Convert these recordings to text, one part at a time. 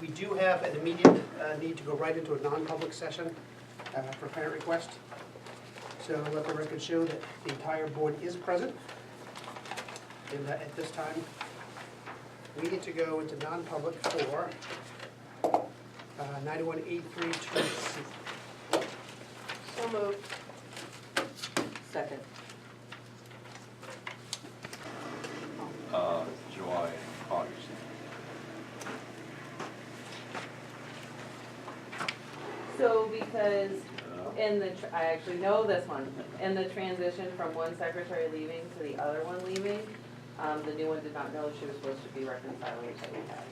do have an immediate need to go right into a non-public session for parent request. So let the record show that the entire board is present. And at this time, we need to go into non-public for 9183-2C. So moved. Second. July and August. So because in the, I actually know this one, in the transition from one secretary leaving to the other one leaving, the new one did not know she was supposed to be reconciling petty cash.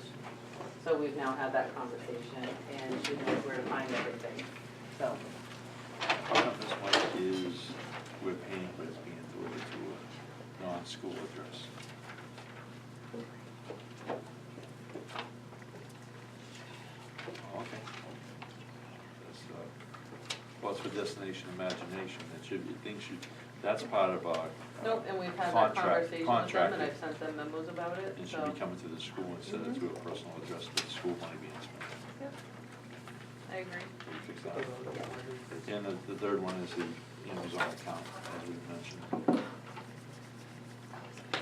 So we've now had that conversation and she knows where to find everything, so. How come this one is, we're paying, but it's being delivered to a non-school address? Okay. That's, well, it's for destination imagination, it should be, things should, that's part of our. Nope, and we've had that Contract- conversation with them and contracted. I've sent them memos about it, It so. should be coming to the school instead of to a personal address with the school money being spent. Yep. I agree. Can you fix that? And the third one is the Amazon account, as we mentioned.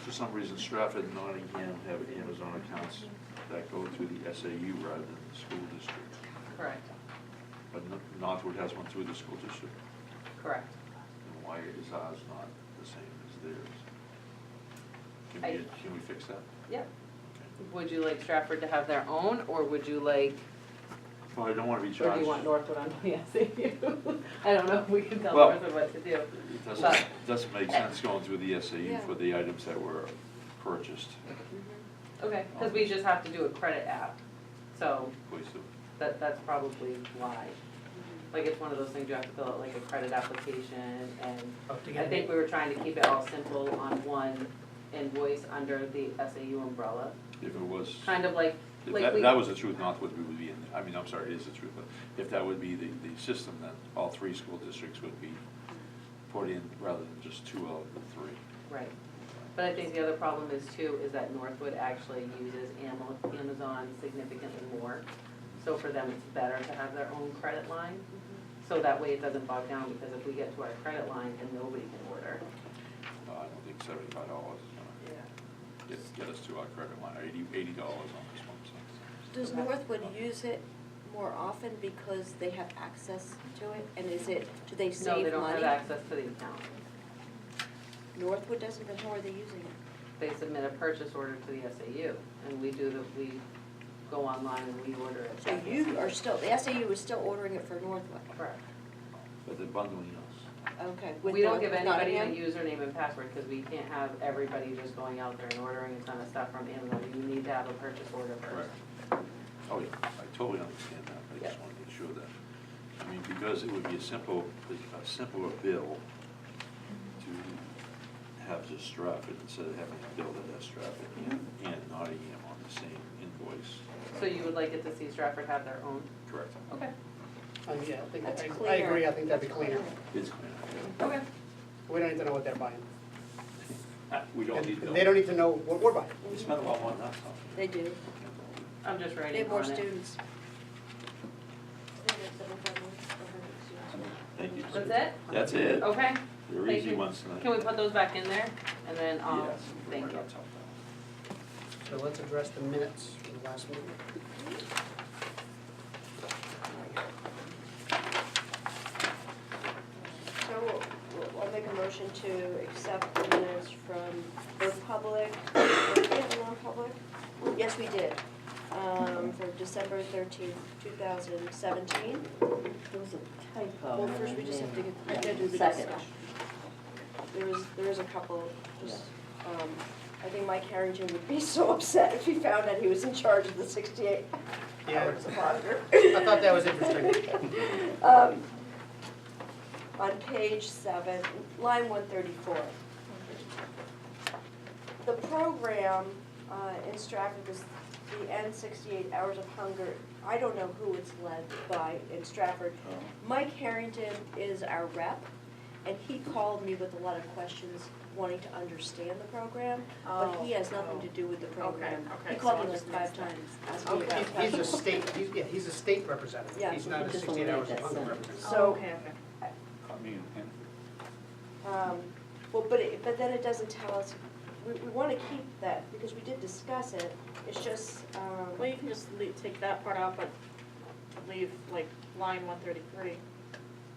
For some reason, Stratford and Nottingham have Amazon accounts that go to the SAU rather than the school district. Correct, But Northwood has one through the school district. correct. And why is ours not the same as theirs? Can we fix that? Yep. Okay. Would you like Stratford to have their own, or would you like, Well, I don't want to be or charged. do you want Northwood on the SAU? I don't know if we can tell Well, Northwood what to do. It But- doesn't make sense going through the SAU Yeah. for the items that were purchased. Okay, because we just have to do a credit app, so Please do. that's probably why. Like, it's one of those things you have to fill out like a credit application, and I think we were trying to keep it all simple on one invoice under the SAU umbrella. If it was, Kind of like if we. that was the truth, Northwood, we would be in, I mean, I'm sorry, it is the truth, but if that would be the system, then all three school districts would be put in rather than just two out of the three. Right. But I think the other problem is too, is that Northwood actually uses Amazon significantly more. So for them, it's better to have their own credit line. So that way it doesn't bog down, because if we get to our credit line and nobody can order. I don't think $75 is gonna Yeah. get us to our credit line, $80 on this one, so. Does Northwood use it more often because they have access to it? And is it, do they save money? No, they don't have access to the account. Northwood doesn't, then how are they using it? They submit a purchase order to the SAU, and we go online and we order it. So you are still, the SAU is still ordering it for Northwood? Correct. But they're bundling us. Okay. With We don't give Northwood, anybody a Nottingham? username and password, because we can't have everybody just going out there and ordering a ton of stuff from Amazon. You need to have a purchase order first. Oh, yeah, I totally understand that, I just Yeah. want to make sure that, I mean, because it would be a simpler bill to have just Stratford instead of having a bill that has Stratford and Nottingham on the same invoice. So you would like it to see Stratford have their own? Correct. Okay. Yeah, That's I cleaner. agree, I think that'd be cleaner. It's clear. Okay. We don't need to know what they're buying. We don't need to know. And they don't need to know what we're buying. We spend a lot more than that, so. They do. I'm just They writing have more on it. students. Thank you. That's it? That's it. Okay. They're Thank easy you. ones tonight. Can we put those back in there? And then, Yes. thank Right you. on top of that. So let's address the minutes from the last meeting. So I'll make a motion to accept the minutes from both public and non-public. Yes, we did. For December 13th, 2017. There was a typo. Well, first we just have to get, I gotta do the Second. discussion. There was a couple, just, I think Mike Harrington would be so upset if he found out he was in charge of the 68 Yeah. hours of hunger. I thought that was interesting. On page 7, line 134. The program in Stratford is the End 68 Hours of Hunger. I don't know who it's led by in Stratford. Mike Harrington is our rep, and he called me with a lot of questions, wanting to understand the program, but he has nothing to do with the program. okay, He called so me I'll like just 5 mix that. times, asking me Okay, about he's a questions. he's a state representative. Yeah. He's not a Just 68 hours eliminate a that month sentence. representative. So- Okay. Caught me in him. Well, but then it doesn't tell us, we want to keep that, because we did discuss it, it's just, Well, you can just take that part out, but leave like line 133.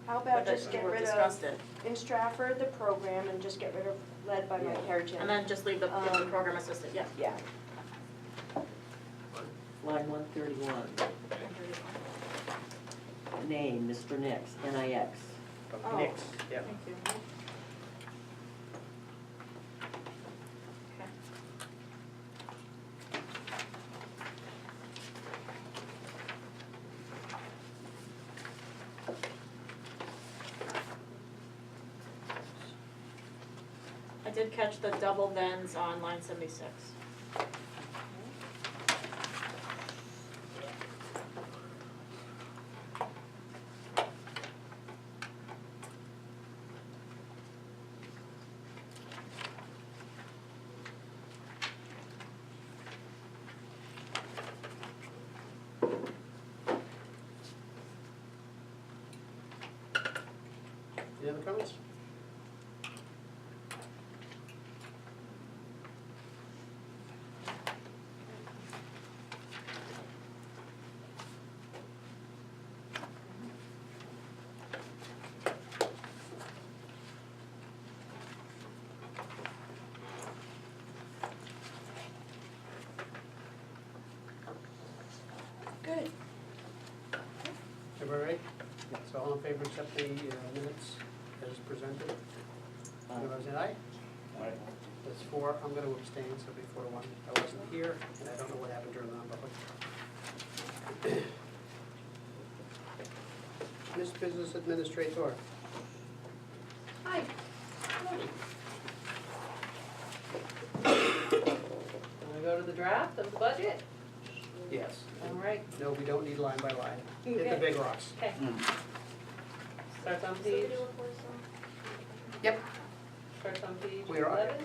how about but just that get we rid of, discussed it. in Stratford, the program, and just get rid of led by Mike Yeah. Harrington. And then just leave the program assistant, yeah. Yeah, Line 131, name, Mr. Nix, N-I-X. Oh. Next, yeah. Thank you. Okay. I did catch the double thens on line 76. Any other comments? good. Everybody ready? So all in favor, accept the minutes as presented? Everybody say aye? Aye. That's 4, I'm gonna abstain, so it'll be 4 to 1. I wasn't here, and I don't know what happened during the non-public. Miss Business Administrator. Hi. Wanna go to the draft of the budget? Yes. All right, No, we don't need line by line. Hit the Okay. big rocks. okay. Starts on page, Yep. starts on page We are on it.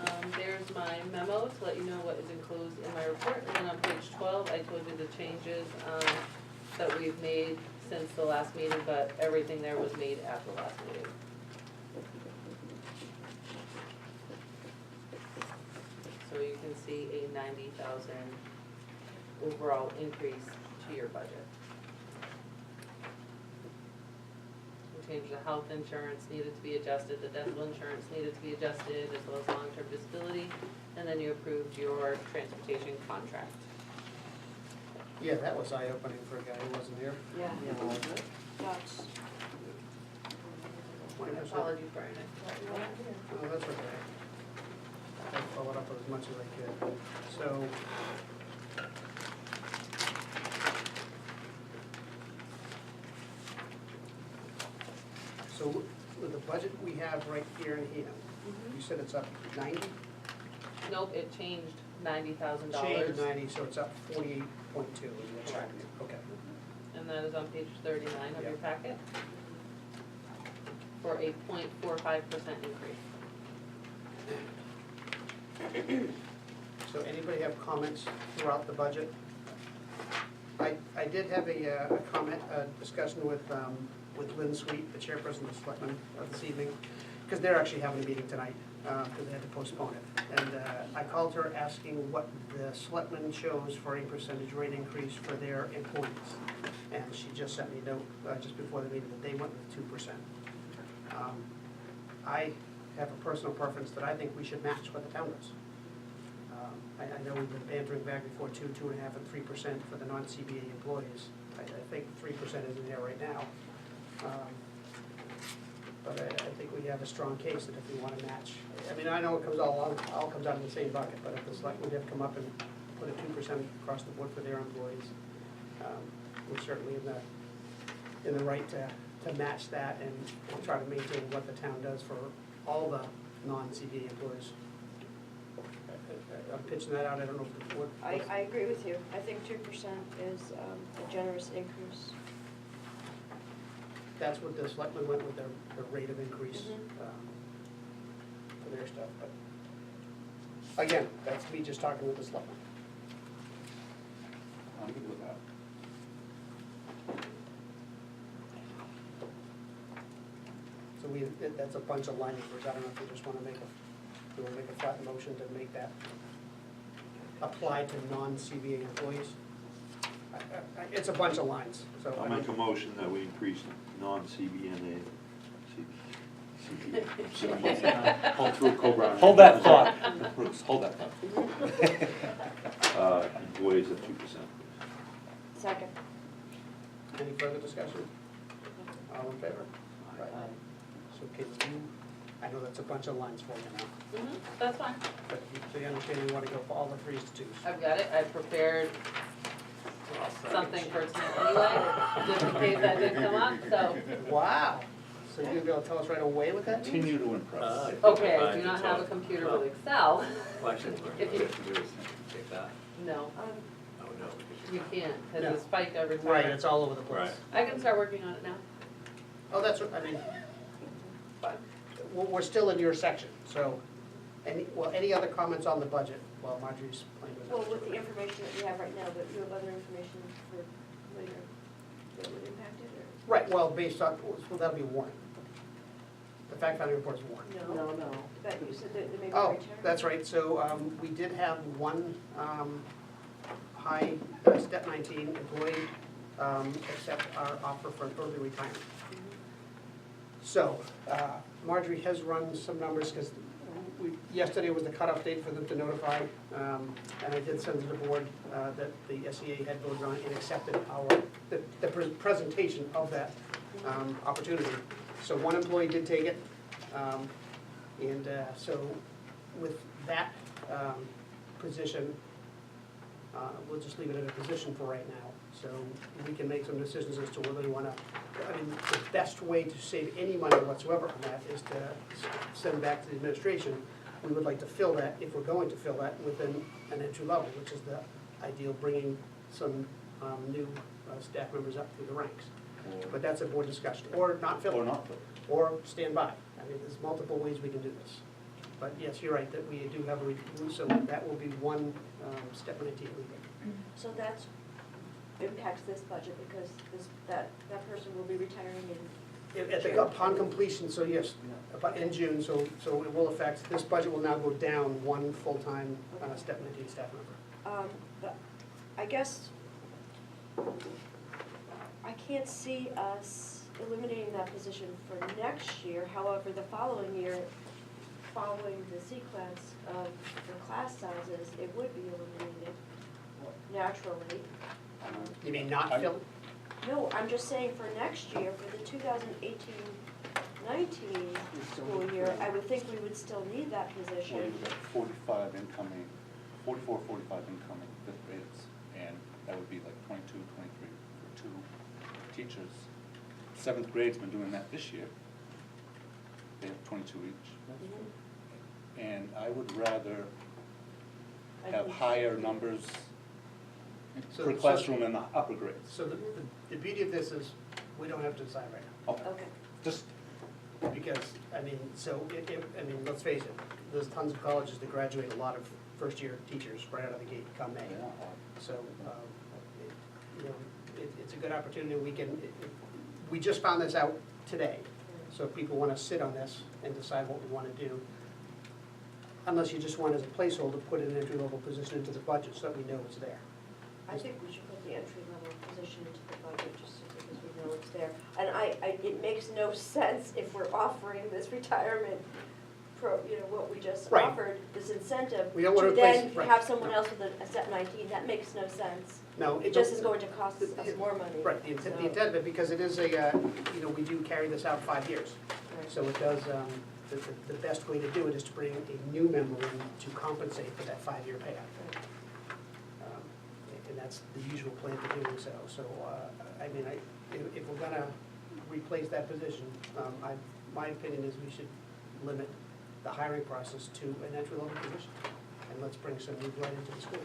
11. There's my memo to let you know what is enclosed in my report. And then on page 12, I told you the changes that we've made since the last meeting, but everything there was made at the last meeting. So you can see a 90,000 overall increase to your budget. We changed the health insurance needed to be adjusted, the dental insurance needed to be adjusted, as well as long-term disability, and then you approved your transportation contract. Yeah, that was eye-opening for a guy who wasn't here. Yeah, Yeah, was it? that's, 20%. Apologies, Brian, I forgot you weren't here. Oh, that's okay. I followed up with as much as I could. So, with the budget we have right here and here, you said it's up 90? Nope, it changed $90,000. Change 90, so it's up 48.2 is the Correct. revenue. Okay. And that is on page 39 of your Yep. packet, for a 0.45% increase. So anybody have comments throughout the budget? I did have a comment, a discussion with Lynn Sweet, the chairperson of the selectmen this evening, because they're actually having a meeting tonight, because they had to postpone it. And I called her asking what the selectmen chose for a percentage rate increase for their employees. And she just sent me a note just before the meeting that they went with 2%. I have a personal preference that I think we should match what the town does. I know we've been bantering back before 2, 2.5, and 3% for the non-CBA employees. I think 3% isn't there right now. But I think we have a strong case that if we want to match, I mean, I know it all comes out of the same bucket, but if the select would have come up and put a 2% across the board for their employees, we're certainly in the right to match that and try to maintain what the town does for all the non-CBA employees. I'm pitching that out, I don't know what. I agree with you. I think 2% is a generous increase. that's what the selectmen went with, their rate of increase Mhm. for their stuff, but again, that's me just talking with the selectmen. I'm good with that. So that's a bunch of line numbers, I don't know if you just wanna make a flat motion to make that apply to non-CBA employees. It's a bunch of lines, so. I'll make a motion that we increase non-CBNA. Hold through Cobra. Hold that thought. Bruce, hold that thought. Employees at 2%. Second. Any further discussion? All in favor? Right. So can you, I know that's a bunch of lines for you now, That's fine. but so you understand you want to go for all the 3s to 2s. I've got it, I prepared something for tonight anyway, just in case that did come up, so. Wow, so you're gonna be able to tell us right away what that means? Continue to impress. Okay, I do not have a computer with Excel. Question, what If you you- have to do is take that. No, Oh, no. because you can't, No. because it's spiked every time. Right, it's all over the place. Right. I can start working on it now. Oh, that's what, I mean, but we're still in your section, so, any other comments on the budget while Marjorie's playing with it? Well, with the information that we have right now, but you have other information for later that would impact it, or? Right, well, based on, well, that'll be warrant. The fact-finding report is warrant. No, no. But you said that there may be Oh, return. that's right, so we did have one high step 19 employee accept our offer for an early retirement. So Marjorie has run some numbers, because yesterday was the cutoff date for them to notify, and I did send to the board that the SEA had voted on and accepted the presentation of that opportunity. So one employee did take it, and so with that position, we'll just leave it at a position for right now. So we can make some decisions as to whether we want to, I mean, the best way to save any money whatsoever on that is to send back to the administration. We would like to fill that, if we're going to fill that, within an entry level, which is the ideal, bringing some new staff members up through the ranks. But that's a board discussion, or not fill it. Or not, but Or stand by. I mean, there's multiple ways we can do this. But yes, you're right, that we do have a, so that will be one step 19 leaving. So that's, impacts this budget, because that person will be retiring Upon completion, so yes, in June, so it will affect, this budget will now go down one full-time step 19 staff member. But I guess I can't see us eliminating that position for next year. However, the following year, following the sequence of the class sizes, it would be eliminated naturally. You mean not fill? No, I'm just saying for next year, for the 2018-19 school year, I would think we would still need that Well, position. you've got 45 incoming, 44, 45 incoming fifth graders, and that would be like 22, 23 for 2 teachers. Seventh grade's been doing that this year. They have 22 each. Mhm. And I would rather I have think- higher numbers So- per classroom in the upper grades. So the beauty of this is, we don't have to decide right now. Okay, Okay. just, Because, I mean, so, I mean, let's face it, there's tons of colleges that graduate a lot of first-year teachers right out of the gate come May. yeah, So, it's a good opportunity. We just found this out today. So if people want to sit on this and decide what we want to do, unless you just want as a placeholder, put an entry-level position into the budget so that we know it's there. I think we should put the entry-level position into the budget, just because we know it's there. And it makes no sense if we're offering this retirement what we just Right. offered, this incentive, We don't want to to replace- then right. have someone else with a step 19, that makes no sense. No, It just is going to cost us more money. Right, the intent So- of it, because it is we do carry this out 5 years. Right. So it does, the best way to do it is to bring a new member in to compensate for that 5-year payout. And that's the usual plan for doing so. So, I mean, if we're gonna replace that position, my opinion is we should limit the hiring process to an entry-level position. And let's bring some new blood into the school.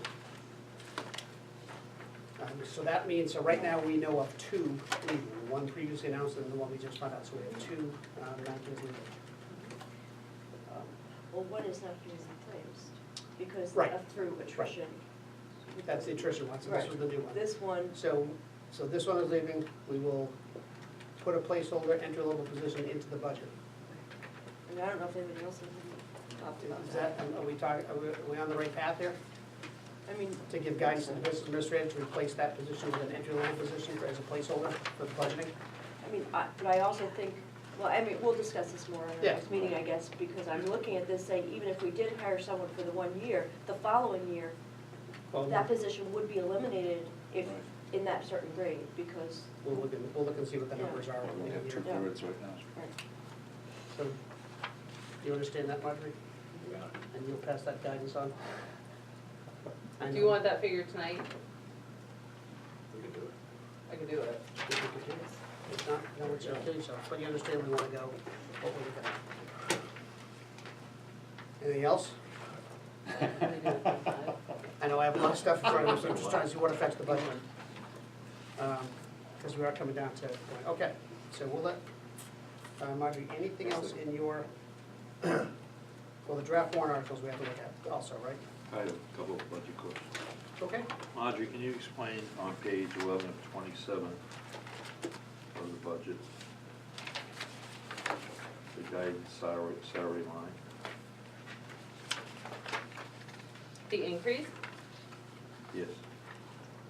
So that means, so right now we know of two leaving, the one previously announced and the one we just found out, so we have two non-kids leaving. Well, one is not being replaced because Right. of through attrition. That's the attrition one, so this was the new one. This one, So this one is leaving, we will put a placeholder entry-level position into the budget. and I don't know if anybody else has talked about Is that, that. are we on the right path here? I mean, To give guidance to the business administrator to replace that position with an entry-level position as a placeholder for the budgeting? but I also think, well, I mean, we'll discuss this more in our Yeah. next meeting, I guess, because I'm looking at this saying, even if we did hire someone for the 1 year, the following year, Well, that position would be eliminated if, Right. in that certain grade, because, we'll look and see what the numbers are. We have 2/3 right now. So, do you understand that, Marjorie? Yeah. And you'll pass that guidance on? I Do you know. want that figure tonight? We could do it. I can do it. If you could do it. If not, no, it's okay, so, but you understand we wanna go, what we're looking at. Anything else? I know I have a lot of stuff in front of me, so I'm just trying to see what affects the budget. Because we are coming down to, okay, so we'll let, Marjorie, anything else in your, well, the draft warrant articles we have to look at also, right? I have a couple of budget questions. Okay. Audrey, can you explain on page 11 of 27 of the budget, the guidance salary line? The increase, Yes.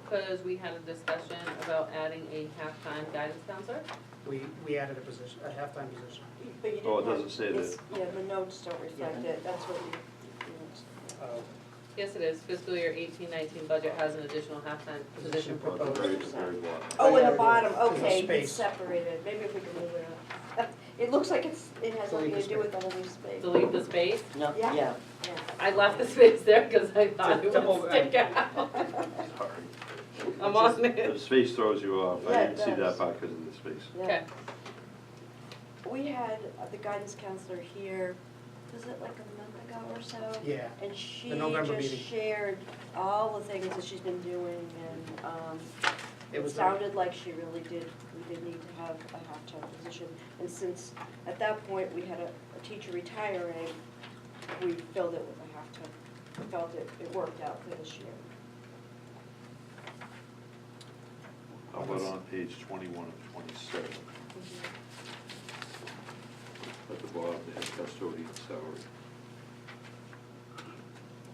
because we had a discussion about adding a half-time guidance counselor. We added a position, a halftime position. but you didn't Oh, it have- doesn't say that. it's- Yeah, the notes don't reflect Yeah. it, that's what you. Yes, it is. Fiscal year 18-19 budget has an additional half-time position Well, proposed. at the very bottom. Oh, yeah, in the bottom, there's a okay, space. it's separated, maybe if we can move it up. It looks like it has Delete nothing the to do with the whole space. Delete the space. No, Yeah. yeah. Yeah. I left the space there because I thought it To would over- stick out. Sorry. I'm on The it. space throws you off. Yeah, I it didn't see does. that part because of the space. Yeah. Okay. We had the guidance counselor here, was it like a month ago or so? Yeah, And she The November just meeting. shared all the things that she's been doing, and it it was. sounded like she really did, we did need to have a half-time position. And since, at that point, we had a teacher retiring, we filled it with a half-time. We felt it worked out for this year. How about on page 21 of 27, at the bottom, the head custodian salary?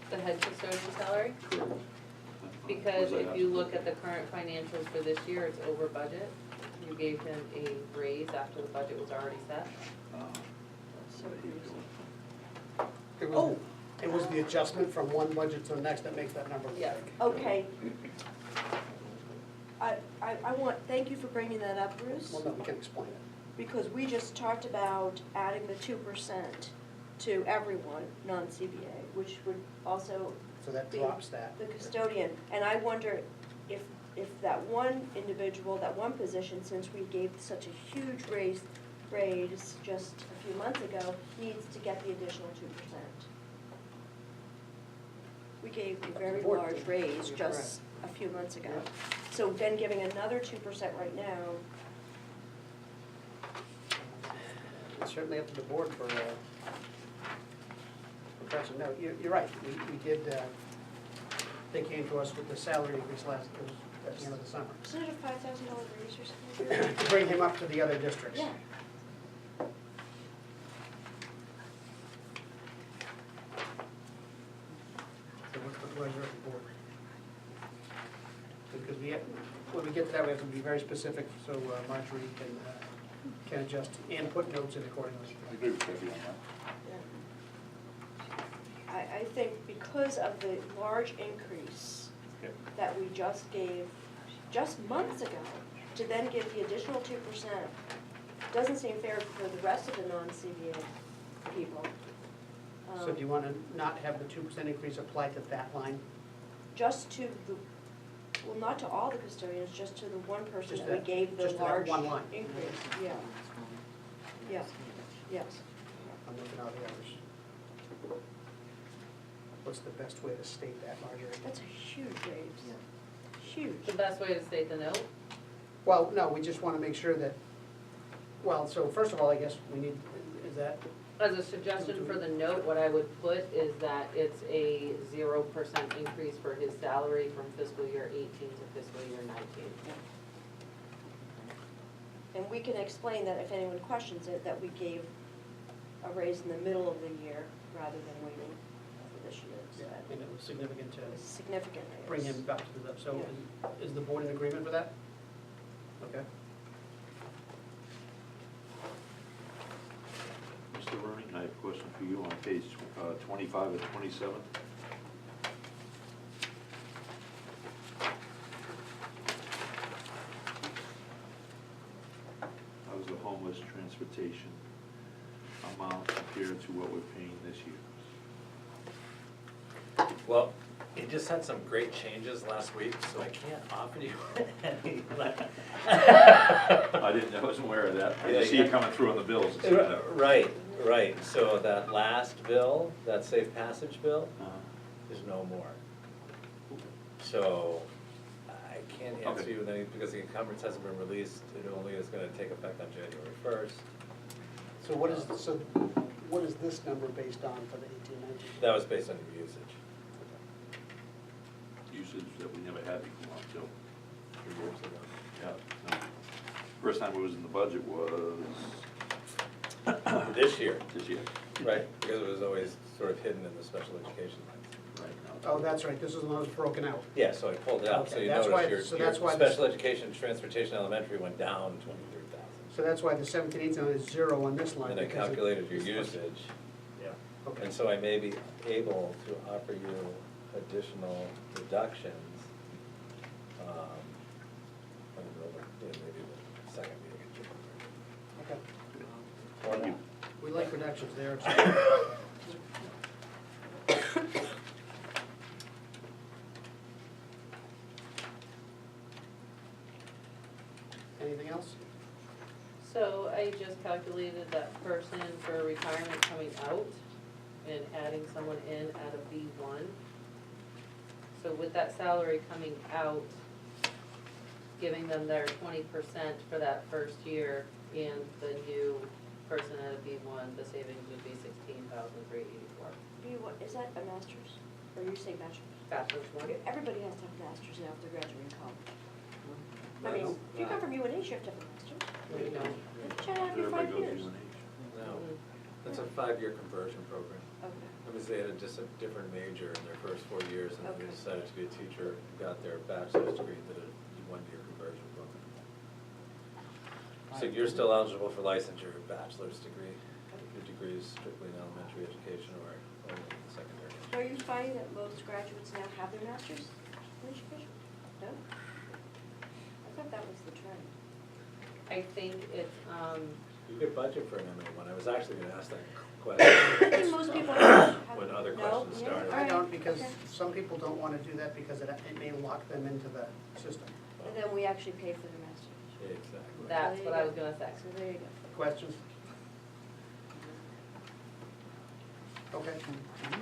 The head custodian salary, Correct. because Was that if you look at the current financials for this year, it's over budget. You gave him a raise after the budget was already set. So what he's doing. It was, it was the adjustment from one budget to the next that makes that number look Yeah. big. Okay. I want, thank you for bringing that up, Bruce. Well, no, we can explain it. Because we just talked about adding the 2% to everyone, non-CBA, which would also So that be drops that. the custodian. And I wonder if that one individual, that one position, since we gave such a huge raise just a few months ago, needs to get the additional 2%. We gave a very Board large did. raise You're just a few months ago. So then giving another 2% right now, It's certainly up to the board for pressing. No, you're right, we did, they came to us with the salary increase at the end of the summer. isn't it a $5,000 raise or something? To bring him up to the other districts. Yeah. So what's the pleasure of the board? Because when we get to that, we have to be very specific, so Marjorie can adjust and put notes in accordingly. I agree with Debbie on that. I think because of the large increase Yeah. that we just gave just months ago, to then give the additional 2%, doesn't seem fair for the rest of the non-CBA people. So do you want to not have the 2% increase apply to that line? Just to the, well, not to all the custodians, just to the one person Just that we that- gave the just to that large one line. increase, yeah. Yes, yes. I'm looking at the others. What's the best way to state that, Marjorie? That's a huge raise. huge. The best way to state the note? Well, no, we just wanna make sure that, well, so first of all, I guess we need, is that, As a suggestion for the note, what I would put is that it's a 0% increase for his salary from fiscal year 18 to fiscal year 19. And we can explain that if anyone questions it, that we gave a raise in the middle of the year rather than waiting for this year instead. and it was significant to It's significant raise. bring him back to the, so is the board in agreement with that? Okay. Mr. Rooney, I have a question for you on page 25 and 27. How's the homeless transportation amount compared to what we're paying this year? Well, he just had some great changes last week, so I can't offer you any. I wasn't aware of that. I just see it coming through on the bills. Right, so that last bill, that safe passage bill, is no more. So I can't answer Okay. you with any, because the encumbrance hasn't been released, it only is gonna take effect on January 1st. So what is this number based on for the 18-19? That was based on your usage. Usage that we never had before, until 3 years ago. yeah. No. First time it was in the budget was This year, this year. right, because it was always sort of hidden in the special education line. Right now. Oh, that's right, this is the one that's broken out. Yeah, so I pulled it out, so Okay, you that's why- notice so your that's why this- special education, transportation, elementary went down 23,000. So that's why the 17-18 is 0 on this line. And I because it- calculated your usage, Yeah, okay. and so I may be able to offer you additional reductions, maybe the second meeting in January. Okay. Thank you. We like reductions there. Anything else? So I just calculated that person for retirement coming out and adding someone in at a B1. So with that salary coming out, giving them their 20% for that first year and the new person at a B1, the savings would be $16,384. Is that a master's? Or you say bachelor's? Bachelor's one. Everybody has to have a master's now after graduating college. I mean, if you come from UNH, you have to have a master's. You know. Try to have your Everybody 5 goes years. to UNH. No, Mm. that's a 5-year conversion program. Okay. That means they had a different major in their first 4 years, and then they Okay. decided to be a teacher, got their bachelor's degree, did a 1-year conversion program. So you're still eligible for licensure, bachelor's degree. Your degree is strictly in elementary education or only in secondary. So are you finding that most graduates now have their master's in education? No? I thought that was the trend. I think it's, You could budget for an MA one. I was actually gonna ask that question. Most people have. When other No? questions Yeah, started. all I right, don't, because okay. some people don't want to do that because it may lock them into the system. And then we actually pay for their master's. Exactly. that's There what you I was go. gonna say. So there you go. Questions? Okay. Have a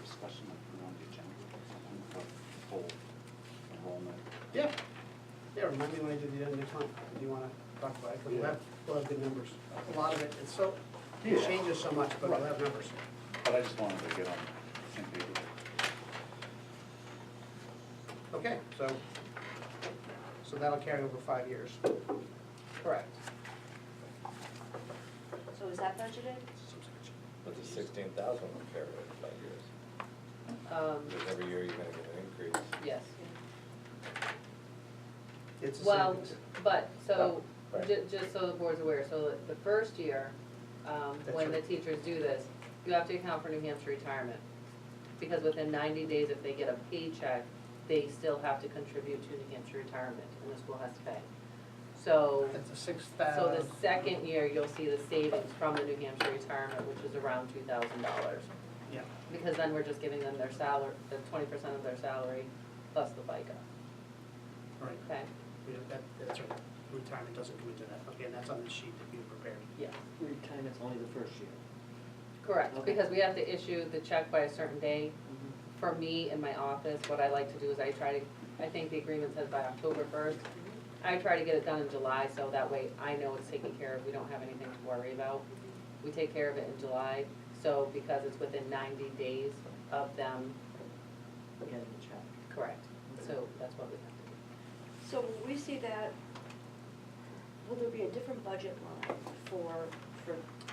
discussion of put on the agenda or something for full enrollment. Yeah. Yeah, remind me when I do the end next month. Do you want to talk about it? 'Cause we'll have good numbers. A lot of it, it Yeah. changes so much, but we'll have numbers. But I just wanted to get on the same page with it. Okay, so that'll carry over 5 years. Correct. So is that budgeted? But the 16,000 will carry over 5 years. Because every year you're gonna get an increase. Yes. It's a Well, savings. but, so, Oh, right. just so the board's aware, so the first year, That's when the right. teachers do this, you have to account for New Hampshire retirement. Because within 90 days, if they get a paycheck, they still have to contribute to New Hampshire retirement, and the school has to pay. So, It's a so 6,000. the second year, you'll see the savings from the New Hampshire retirement, which is around $2,000. Yeah, Because then we're just giving them their salary, the 20% of their salary plus the FICA, right. okay? Yeah, that's right. Retirement doesn't come into that. Okay, and that's on the sheet that you prepared. Yeah. Retirement's only the first year. Correct, Okay. because we have to issue the check by a certain day for me in my office, what I like to do is I think the agreement says by October 1st. I try to get it done in July, so that way I know it's taken care of, we don't have anything to worry about. We take care of it in July, so because it's within 90 days of them, Getting the check. correct, so that's what we have to do. So when we see that, will there be a different budget line for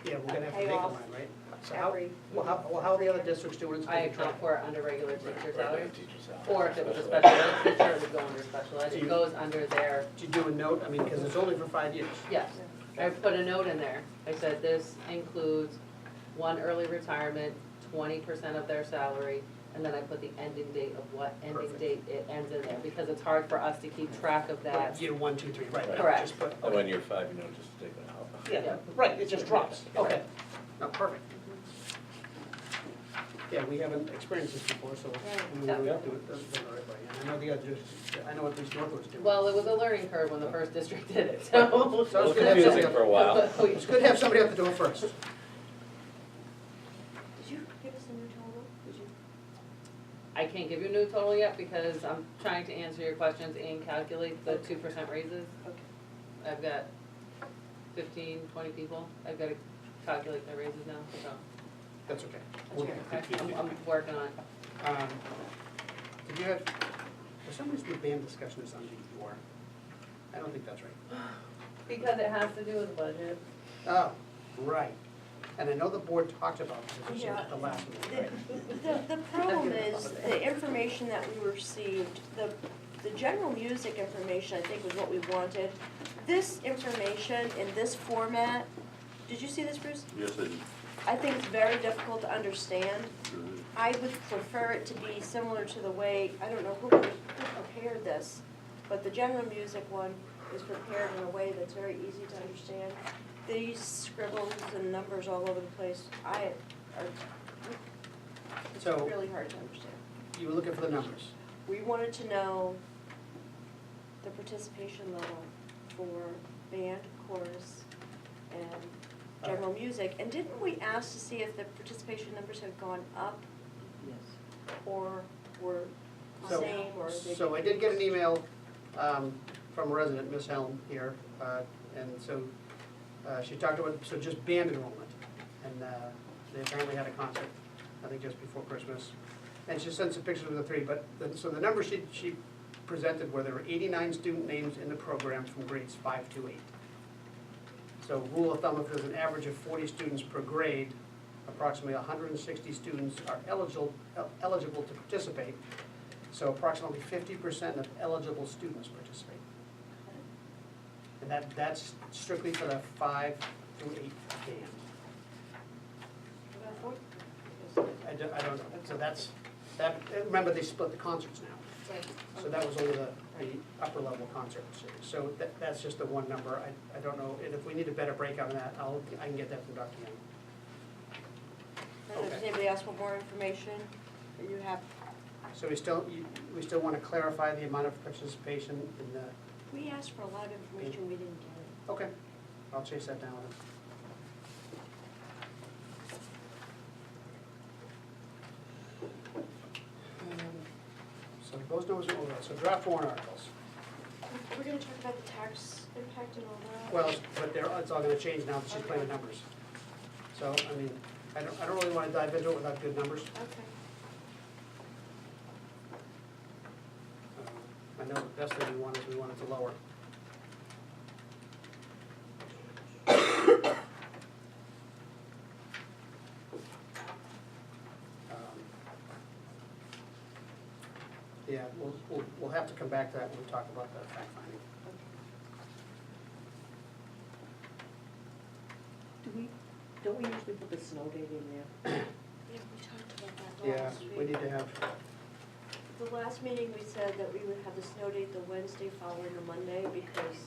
Yeah, we're gonna have to make a Payoff line, right? So how, every? well, how are the other districts doing? I account for it under regular teacher salary, Teacher's salary. or if it was a special ed teacher, it would go under special ed, So it you- goes under their, Did you do a note? I mean, because it's only for 5 years. yes. I put a note in there, I said this includes one early retirement, 20% of their salary, and then I put the ending date of what ending Perfect. date it ends in there, because it's hard for us to keep track of that. Year 1, 2, 3, right. Correct. Just put- And when you're 5, you know, just take it out. Yeah, right, it just drops. Okay. No, perfect. Yeah, we haven't experienced this before, so we Yeah. will do it the right way. And I know the others, I know what these Northwoods do. Well, it was a learning curve when the first district did it, so. So It was it's good to have confusing somebody, for a while. it's good to have somebody have to do it first. Did you give us a new total? Did you? I can't give you a new total yet, because I'm trying to answer your questions and calculate the 2% raises. Okay. I've got 15, 20 people, I've got to calculate their raises now, so. That's okay. Okay, I'm working on it. Did you have, for some reason the band discussion is on before. I don't think that's right. Because it has to do with the budget. Oh, right. And I know the board talked about the position Yeah. at the last meeting, right? The problem is, the information that we received, the general music information, I think, was what we wanted. This information in this format, did you see this, Bruce? Yes, I did. I think it's very difficult to understand. I would prefer it to be similar to the way, I don't know who prepared this, but the general music one is prepared in a way that's very easy to understand. These scribbles and numbers all over the place, it's So- really hard to understand. You were looking for the numbers. We wanted to know the participation level for band, chorus, and general music. And didn't we ask to see if the participation numbers had gone up Yes. or were the So- same, or they? So I did get an email from a resident, Miss Helm here, and so she talked about, so just band enrollment. And they apparently had a concert, I think just before Christmas. And she sent some pictures of the three, but, so the numbers she presented were there were 89 student names in the program from grades 5 to 8. So rule of thumb, if there's an average of 40 students per grade, approximately 160 students are eligible to participate. So approximately 50% of eligible students participate. And that's strictly for the 5 through 8 band. About 40? I don't know, so remember they split the concerts now. Right. So that was only the upper level concert series. So that's just the one number. I don't know, and if we need a better breakout of that, I can get that from Dr. Young. I don't know, does Okay. anybody else want more information? Or you have, So we still want to clarify the amount of participation in the, we asked for a lot of information, we didn't get it. okay, I'll chase that down with him. So those numbers are all right. So draft warrant articles. We're gonna talk about the tax impact and all that? Well, but it's all gonna change now that she's playing with numbers. So, I mean, I don't really wanna dive into it without good numbers. Okay. I know the best thing we want is we want it to lower. Yeah, we'll have to come back to that when we talk about the fact finding. Don't we usually put the snow date in there? Yeah, we talked about that Yeah, last week. we need to have, The last meeting, we said that we would have the snow date the Wednesday following the Monday because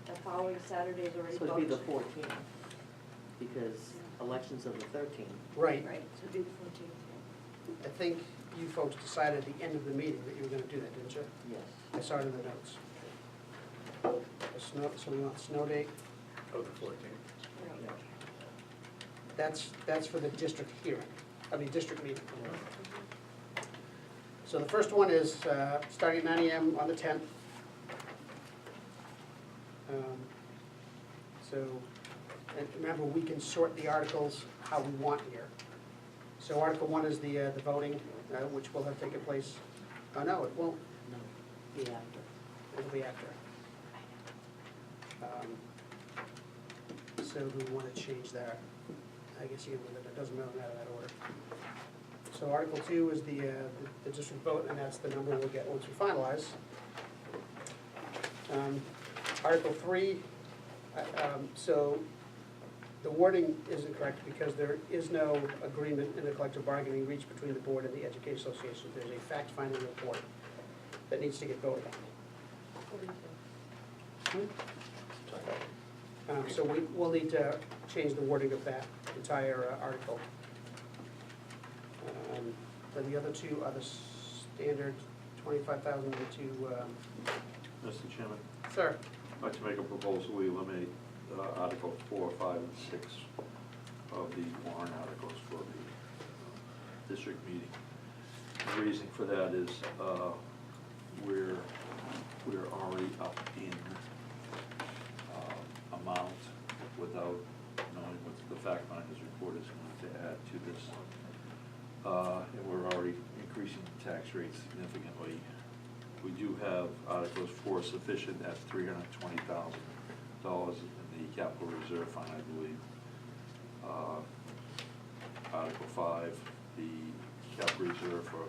the following Saturday is already So booked. it'd be the 14th, because elections are the 13th. right, Right, so it'd be the 14th. I think you folks decided at the end of the meeting that you were gonna do that, didn't you? Yes. I saw it in the notes. The snow, so we want snow date, Oh, the 14th. Right. that's for the district hearing. district meeting. So the first one is starting at 9 AM on the 10th. So, and remember, we can sort the articles how we want here. So Article 1 is the voting, which will have taken place, oh no, it won't, No, be after. it'll be after. So do we want to change that? I guess you can move it, it doesn't really matter that order. So Article 2 is the district vote, and that's the number we'll get once we finalize. Article 3, so the wording isn't correct because there is no agreement in the collective bargaining reached between the board and the Education Association. There's a fact-finding report that needs to get voted on. So we'll need to change the wording of that entire article. Then the other two are the standard 25,000 to, Mr. Chairman, sir. I'd like to make a proposal, we eliminate Article 4, 5, and 6 of the warrant articles for the district meeting. The reason for that is we're already up in amount without knowing what the fact finder's report is going to add to this. And we're already increasing the tax rate significantly. We do have Articles 4 sufficient at $320,000 in the capital reserve fund, I believe. Article 5, the capital reserve for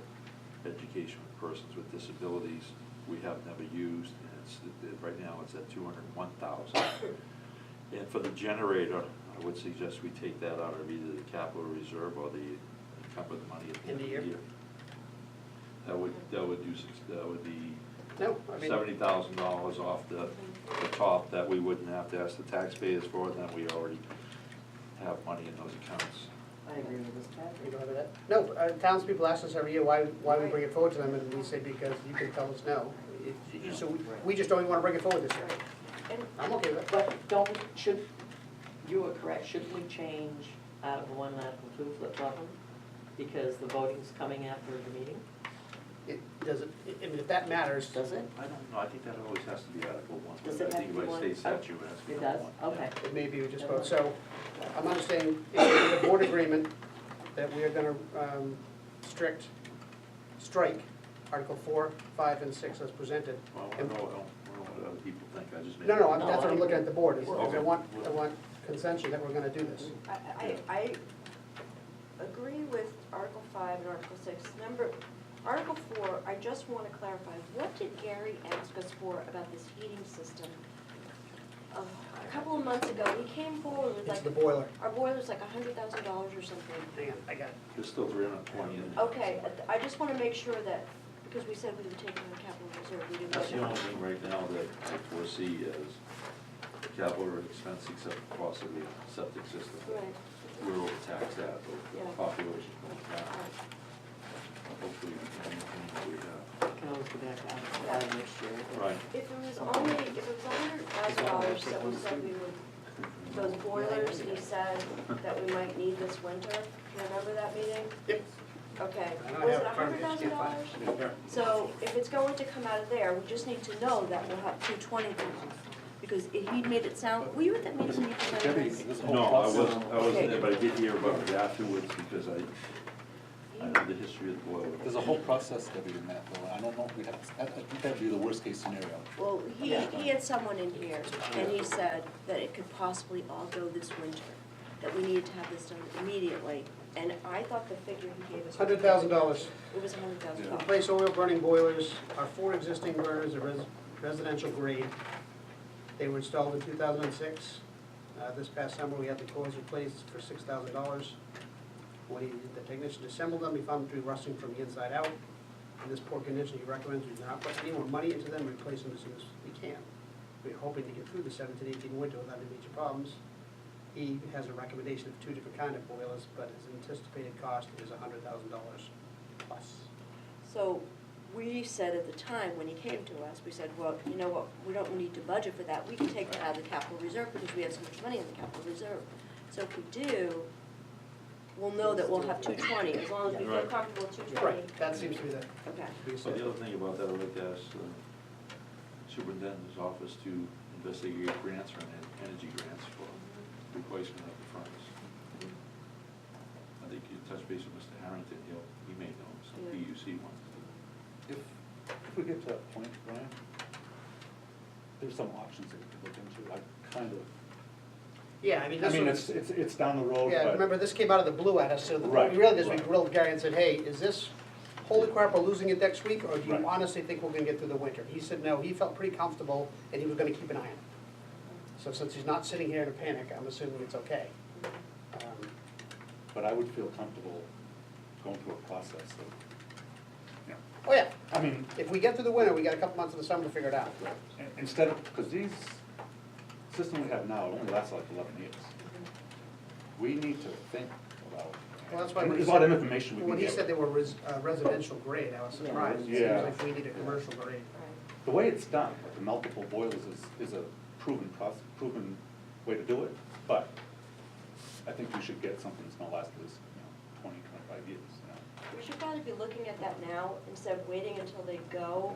education of persons with disabilities, we have never used, and right now it's at $201,000. And for the generator, I would suggest we take that out of either the capital reserve or the cover the money at the end of the year. That would be No, I mean, $70,000 off the top that we wouldn't have to ask the taxpayers for, and then we already have money in those accounts. I agree with this, Pat. you don't have that? No, townspeople ask us every year why we bring it forward to them, and we say because you can tell us no. So we just don't even want to bring it forward this year. And I'm okay with it. But you are correct, shouldn't we change Article 1 and Article 2, flip-flop them? Because the voting's coming after the meeting? It doesn't, I mean, if that matters. Does it? I don't know, I think that always has to be Article 1. Does it I have think to be by one? state statute it has to be It does? one. Okay. It may be we just vote. So I'm understanding in the board agreement that we are going to strike Article 4, 5, and 6 as presented. Well, I don't know what other people think, I just made. No, No, that's what I'm looking at the board, is Okay. I want consensus that we're going to do this. I agree with Article 5 and Article 6. Article 4, I just want to clarify, what did Gary ask us for about this heating system? A couple of months ago, he came forward with It's like, the boiler. our boiler's like $100,000 or something. Hang on, I got it. There's still 320 in there. Okay, I just want to make sure that, because we said we were taking the capital reserve, we didn't. That's the only thing right now that I foresee as capital expense except possibly a septic system. Right. We're overtaxed that, the Yeah. population going down. Hopefully we can maintain what we have. Can always go back to Article 5 next year. Right. If it was $100,000 that we said we would, those boilers, he said that we might need this winter, do you remember that meeting? Yep. Okay, I don't was have it it in front of me, I just can't find $100,000? So if it's going to come out of there, we just need to know that we'll have 220,000. Because he made it sound, were you at that meeting when you presented Debbie, this? this whole No, I process. wasn't there, but I did hear about it afterwards because I know the history of the boiler. There's a whole process, Debbie, in that, though. I don't know if we have, I think that'd be the worst-case scenario. Well, he had someone in here, and he said that it could possibly all go this winter, that we needed to have this done immediately. And I thought the figure he gave us. $100,000. It was $100,000. Replace oil burning boilers. Our 4 existing burners are residential grade. They were installed in 2006. This past summer, we had the coils replaced for $6,000. When the technician assembled them, he found them to be rusting from the inside out. In this poor condition, he recommends we not put any more money into them and replace them as soon as we can. We're hoping to get through the 17-18 winter without any major problems. He has a recommendation of 2 different kind of boilers, but his anticipated cost is $100,000 plus. So we said at the time, when he came to us, we said, well, you know what, we don't need to budget for that. We can take that out of the capital reserve because we have so much money in the capital reserve. So if we do, we'll know that we'll have 220, as long as we feel Right. comfortable with 220. Right, that seems to be the, Okay. be So the other thing about that, I'd like to ask the superintendent's office to investigate grants or energy grants for replacement of the furnace. I think you touch base with Mr. Harrington, he may know some Yeah. PUC ones. If we get to that point, Brian, there's some options that we could look into. I kind of, yeah, I mean, this was. it's down the road, Yeah, but. remember, this came out of the blue at us, so the, Right, we really just, we right. grilled Gary and said, hey, is this, holy crap, we're losing it next week, or do you Right. honestly think we're gonna get through the winter? He said, no, he felt pretty comfortable, and he was gonna keep an eye on it. So since he's not sitting here in a panic, I'm assuming it's okay. But I would feel comfortable going through a process of, you know, Oh, yeah, I mean, if we get through the winter, we got a couple months of the summer to figure it out. instead of, because these, system we have now, it only lasts like 11 years. We need to think about. Well, that's why when he There's a lot of said- information we can When he get. said they were residential grade, I was surprised. It Yeah. seems like we need a commercial grade. The way it's done, with the multiple boilers is a proven proven way to do it, but I think we should get something that's gonna last at least, 20, 25 years, We should probably be looking at that now, instead of waiting until they go,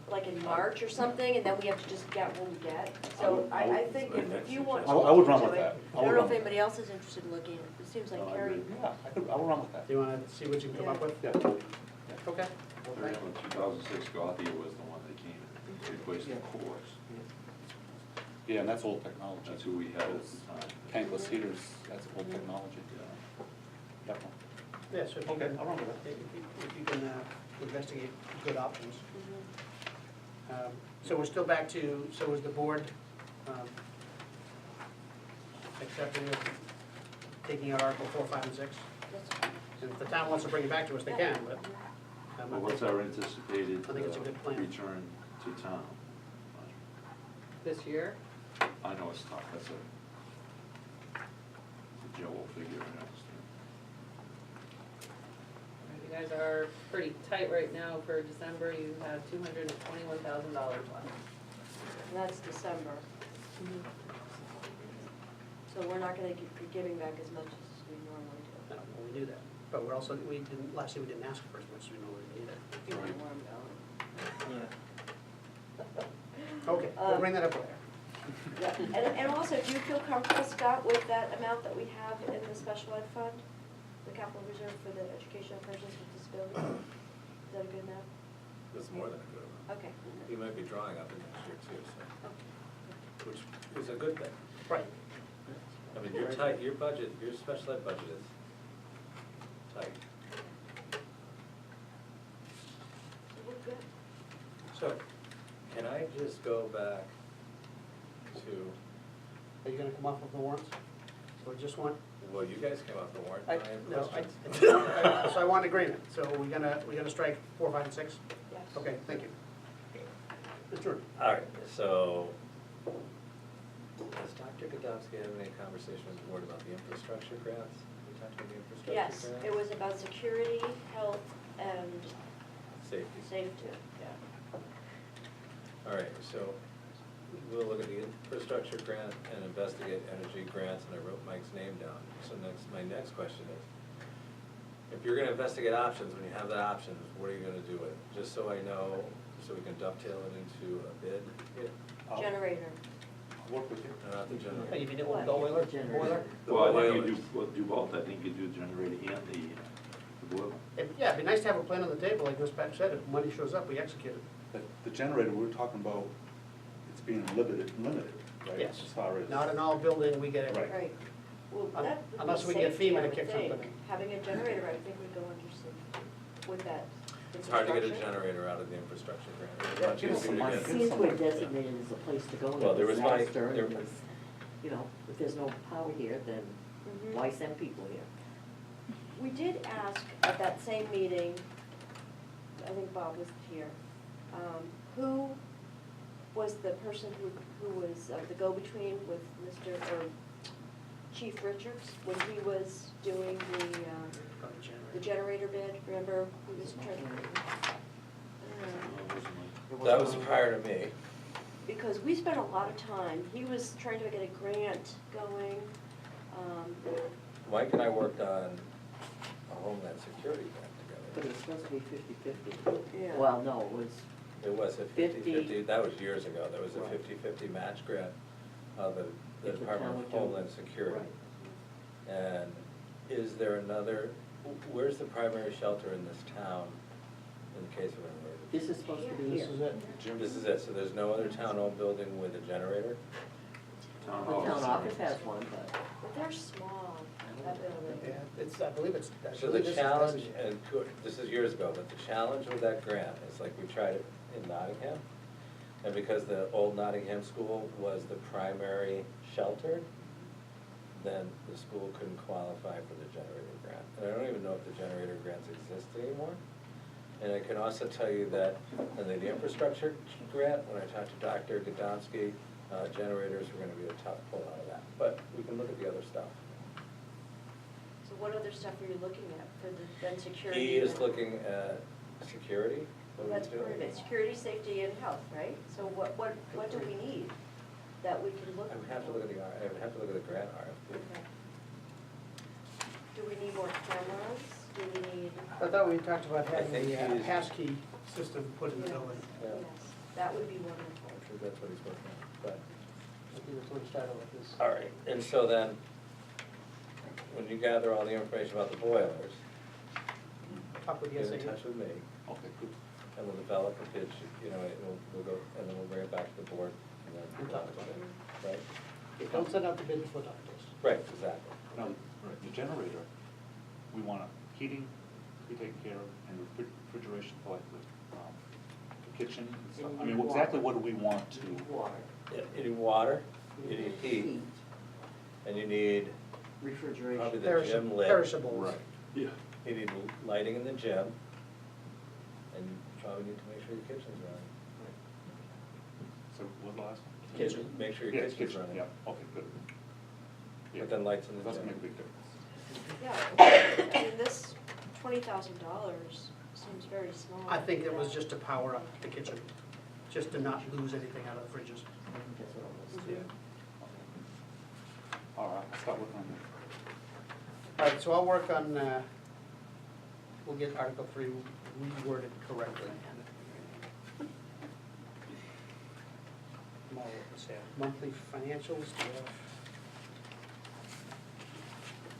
like in March or something, and then we have to just get what we get. So I think if you want to I would run look with into that. it, I I would don't know run if with anybody else is interested in looking, it seems like Carrie. Yeah, I will run with that. Do you wanna see what you can come up with? Yeah. Okay. Well, thank you. 2006 Gauthier was the one that came and replaced the cores. Yeah, and that's old technology. That's who we had at the time. Tankless heaters, that's old technology. Yeah. Definitely. Yeah, so if you Okay, can, I'll run with that. if you can investigate good options. Mhm. So we're still back to, so is the board accepting of taking out Article 4, 5, and 6? That's- And if the town wants to bring it back to us, they can, but. Well, what's our anticipated I think it's a good plan. return to town? This year, I know it's tough, that's a Joe will figure it out. you guys are pretty tight right now for December, you have $221,000 left. And that's December. So we're not gonna be giving back as much as we normally do. No, well, we knew that, but we're also, we didn't, last year we didn't ask for as much as we normally did either. You know where I'm going. Okay, we'll bring that up later. Yeah, and also, do you feel comfortable, Scott, with that amount that we have in the special ed fund? The capital reserve for the education of persons with disabilities? Is that a good amount? It's more than a good amount. Okay. You might be drawing up in next year too, so, which is a good thing. Right. I mean, you're tight, your budget, your special ed budget is tight. We're good. So, can I just go back to, Are you gonna come off of the warrants? So we just want, well, you guys came off the warrant, I, I have no, questions. so I want agreement, so we're gonna strike 4, 5, and 6? Yes. Okay, thank you. Mr. Jordan? All right, so, does Dr. Godomsky have any conversation with the board about the infrastructure grants? We talked about the infrastructure grants? Yes, it was about security, health, and Safety. safety, yeah. All right, so we'll look at the infrastructure grant and investigate energy grants, and I wrote Mike's name down. So my next question is, if you're gonna investigate options, when you have that option, what are you gonna do with it? Just so I know, so we can dovetail it into a bid? I'll Generator. work with you. Not the Hey, generator. you mean it will go boiler? Boiler? The Well, I think boilers. you do both, I think you do the generator and the boiler. Yeah, it'd be nice to have a plan on the table, like Dispatch said, if money shows up, we execute it. The generator, we were talking about, it's being limited, right? Yes. As far as. Not in all building, we get it. Right. Right. Well, Un- that would be unless we get safety, FEMA I to would kick think. something. Having a generator, I think would go under safety with that It's hard to get a infrastructure. generator out of the infrastructure grant. It's Yeah, much give us easier some to money. get- Seems we're designated as a place to go in Well, a there was my- disaster, there- and there's, you know, if there's no power here, then Mhm. why send people here? We did ask at that same meeting, I think Bob was here, who was the person who was the go-between with Mr., or Chief Richards, when he was doing the generator bid, remember, he was trying That was prior to me. because we spent a lot of time, he was trying to get a grant going, Mike and I worked on Homeland Security grant But together. it was supposed to be 50/50. Yeah. Well, no, it was, It was a 50. 50/50, that was years ago, there was a Right. 50/50 match grant of the If the town Department would of do it. Homeland Security. Right. And is there another, where's the primary shelter in this town in the case of an emergency? This is supposed to be here. This is it, so there's no other town-owned building with a generator? Town The hall. town office has one, but But they're small, that building. Yeah, it's, I believe it's, I So believe the this is challenge, Pleasant. and this is years ago, but the challenge with that grant is like we tried it in Nottingham. And because the old Nottingham school was the primary shelter, then the school couldn't qualify for the generator grant. And I don't even know if the generator grants exist anymore. And I can also tell you that in the infrastructure grant, when I talked to Dr. Godomsky, generators were gonna be a tough pull out of that. But we can look at the other stuff. So what other stuff are you looking at for the, then security? He is and- looking at security. Well, What that's he's doing. part of it, security, safety, and health, right? So what do we need that we can look I at? would have to look at I would have to look at the grant RFP. Okay. Do we need more cameras? Do we need? I thought we talked about I having think the he's- passkey system put in the building. Yeah. Yes, that would be wonderful. I'm sure that's what he's working on, but. I think that's what it started with this. All right, and so then, when you gather all the information about the boilers, Talk with the get in SAU. touch with me, Okay, good. and we'll develop a pitch, you know, and we'll go, and then we'll bring it back to the board, and then And we'll talk talk about about it, right? Don't send out the bid before talking to us. Right, exactly. Now, the generator, we want heating to be taken care of, and refrigeration for like the kitchen and stuff. I mean, exactly what do we want to? water, Yeah, you need water, you need heat, and you need probably refrigeration. the gym lit. Perishables. Yeah. You need lighting in the gym, and you probably need to make sure your kitchen's running. So what last? Kitchen. Make sure your Yes, kitchen's kitchen, running. yeah, okay, good. Yeah. But then lights in the Doesn't gym. make a big difference. Yeah, I mean, this $20,000 seems very small. I think it was Yeah. just to power up the kitchen, just to not lose anything out of the fridges. That's what it was. Mhm. All right, I'll start working on that. All right, so I'll work on, we'll get Article 3 reworded correctly. Let's see, monthly financials,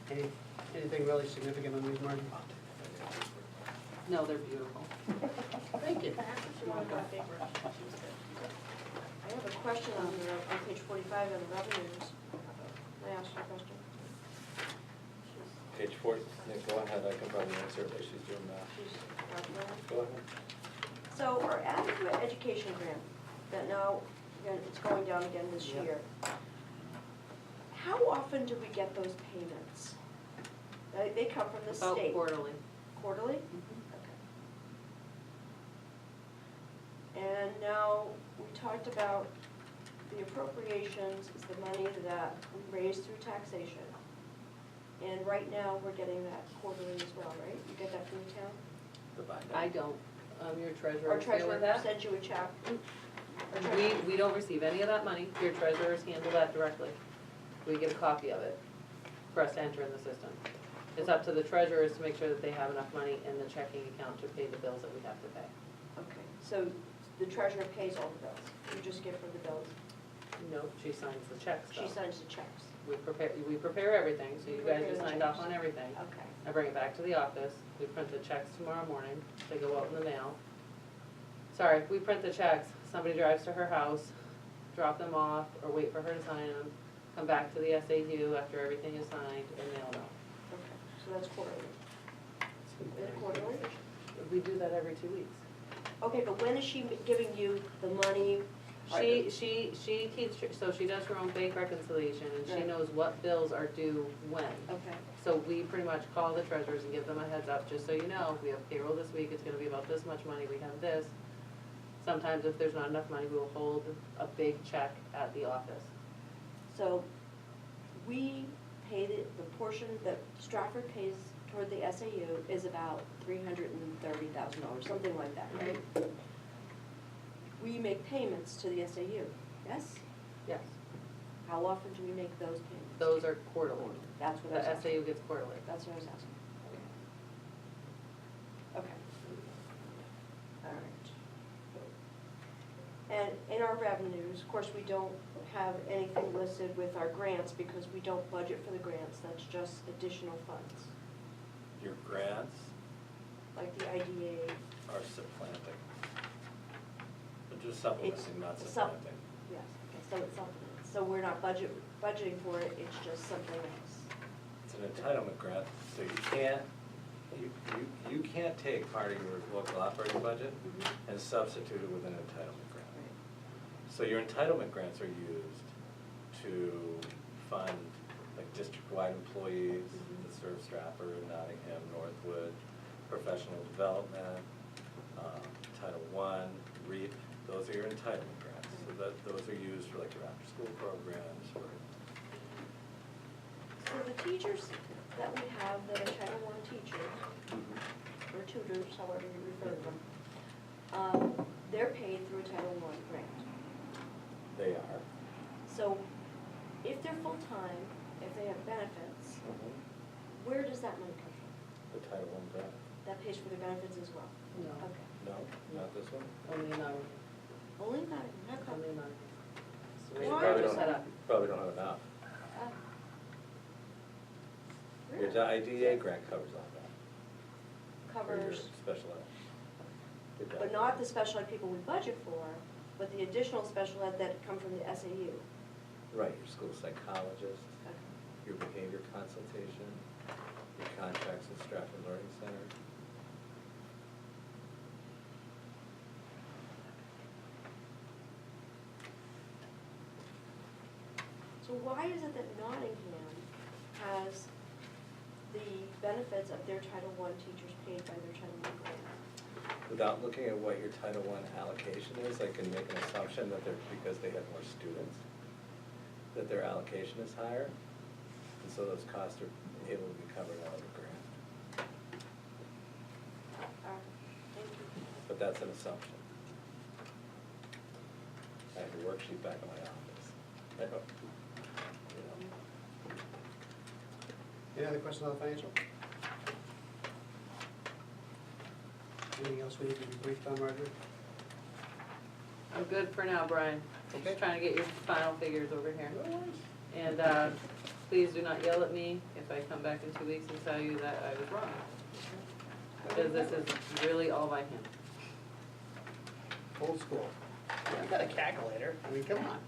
do you have anything really significant on these, Marty? No, they're beautiful. Thank you. I have a question on page 45 on the revenues. May I ask you a question? Page 4, Nick, go ahead, I can probably answer it, but she's doing that. She's calculating. Go ahead. So our adequate education grant, that now, again, it's going down again this Yep. year. How often do we get those payments? They come from the About state. quarterly. Quarterly? Okay. And now, we talked about the appropriations is the money that we raise through taxation. And right now, we're getting that quarterly as well, right? You get that from the town? The binder. I don't, your treasurer Our will deal with treasurer that. sends you a check? Our treasurer- We don't receive any of that money, your treasurers handle that directly. We get a copy of it for us to enter in the system. It's up to the treasurers to make sure that they have enough money in the checking account to pay the bills that we have to pay. Okay, so the treasurer pays all the bills, you just give her the bills, No, she signs the checks though. she signs the checks. We prepare everything, so you guys Prepare just the signed off checks. on everything. Okay. I bring it back to the office, we print the checks tomorrow morning, they go out in the mail. Sorry, we print the checks, somebody drives to her house, drop them off, or wait for her to sign them, come back to the SAU after everything is signed, and mail them. Okay, so that's quarterly. Is it quarterly? We do that every 2 weeks. Okay, but when is she giving you the money? She keeps, so she does her own bank reconciliation, and she Right. knows what bills are due when. Okay, So we pretty much call the treasurers and give them a heads up, just so you know, we have payroll this week, it's gonna be about this much money, we have this. Sometimes if there's not enough money, we will hold a big check at the office. so we pay the portion that Stratford pays toward the SAU is about $330,000, something like that, right? We make payments to the SAU, yes? Yes, How often do we make those payments? those are quarterly. That's what I was The asking. SAU gets quarterly. That's what I was asking. And in our revenues, of course, we don't have anything listed with our grants because we don't budget for the grants, that's just additional funds, Your grants like the IDA. are supplanting. They're just supplementing, not It's supplanting. Yes, okay, so it's something, so we're not budgeting for it, it's just something else. It's an entitlement grant, so you can't take part of your local operating budget and substitute it with an entitlement grant. So your entitlement grants are used to fund like district-wide employees that serve Stratford, Nottingham, Northwood, professional development, Title I, REAP, those are your entitlement grants. So those are used for like your after-school programs or. So the teachers that we have that are Title I teachers, or tutors, however you refer to them, they're paid through a Title I grant. They are. So if they're full-time, if they have benefits, where does that money come from? The Title I grant. That pays for their benefits as well? No. Okay. No, not this one. Only not, Only not, how come? only not. You Why? probably Set up. probably don't have enough. Ah. Your Really? IDEA grant covers all that. For your Covers, special ed. It does. but not the special ed people we budget for, but the additional special ed that come from the SAU. Right, your school psychologist, Okay. your behavior consultation, your contracts with Stratford Learning Center. So why is it that Nottingham has the benefits of their Title I teachers paid by their Title I grant? Without looking at what your Title I allocation is, I can make an assumption that they're, because they have more students, that their allocation is higher, and so those costs are able to be covered out of the grant. Thank you. But that's an assumption. I have a worksheet back in my office. I don't, you know. Any other questions on the financial? Anything else we need to be briefed on, Marjorie? I'm good for now, Brian. Okay. Just trying to get your final figures over here. And please do not yell at me if I come back in 2 weeks and tell you that I was wrong. Because this is really all by hand. Old school. You got a calculator, I mean, come on.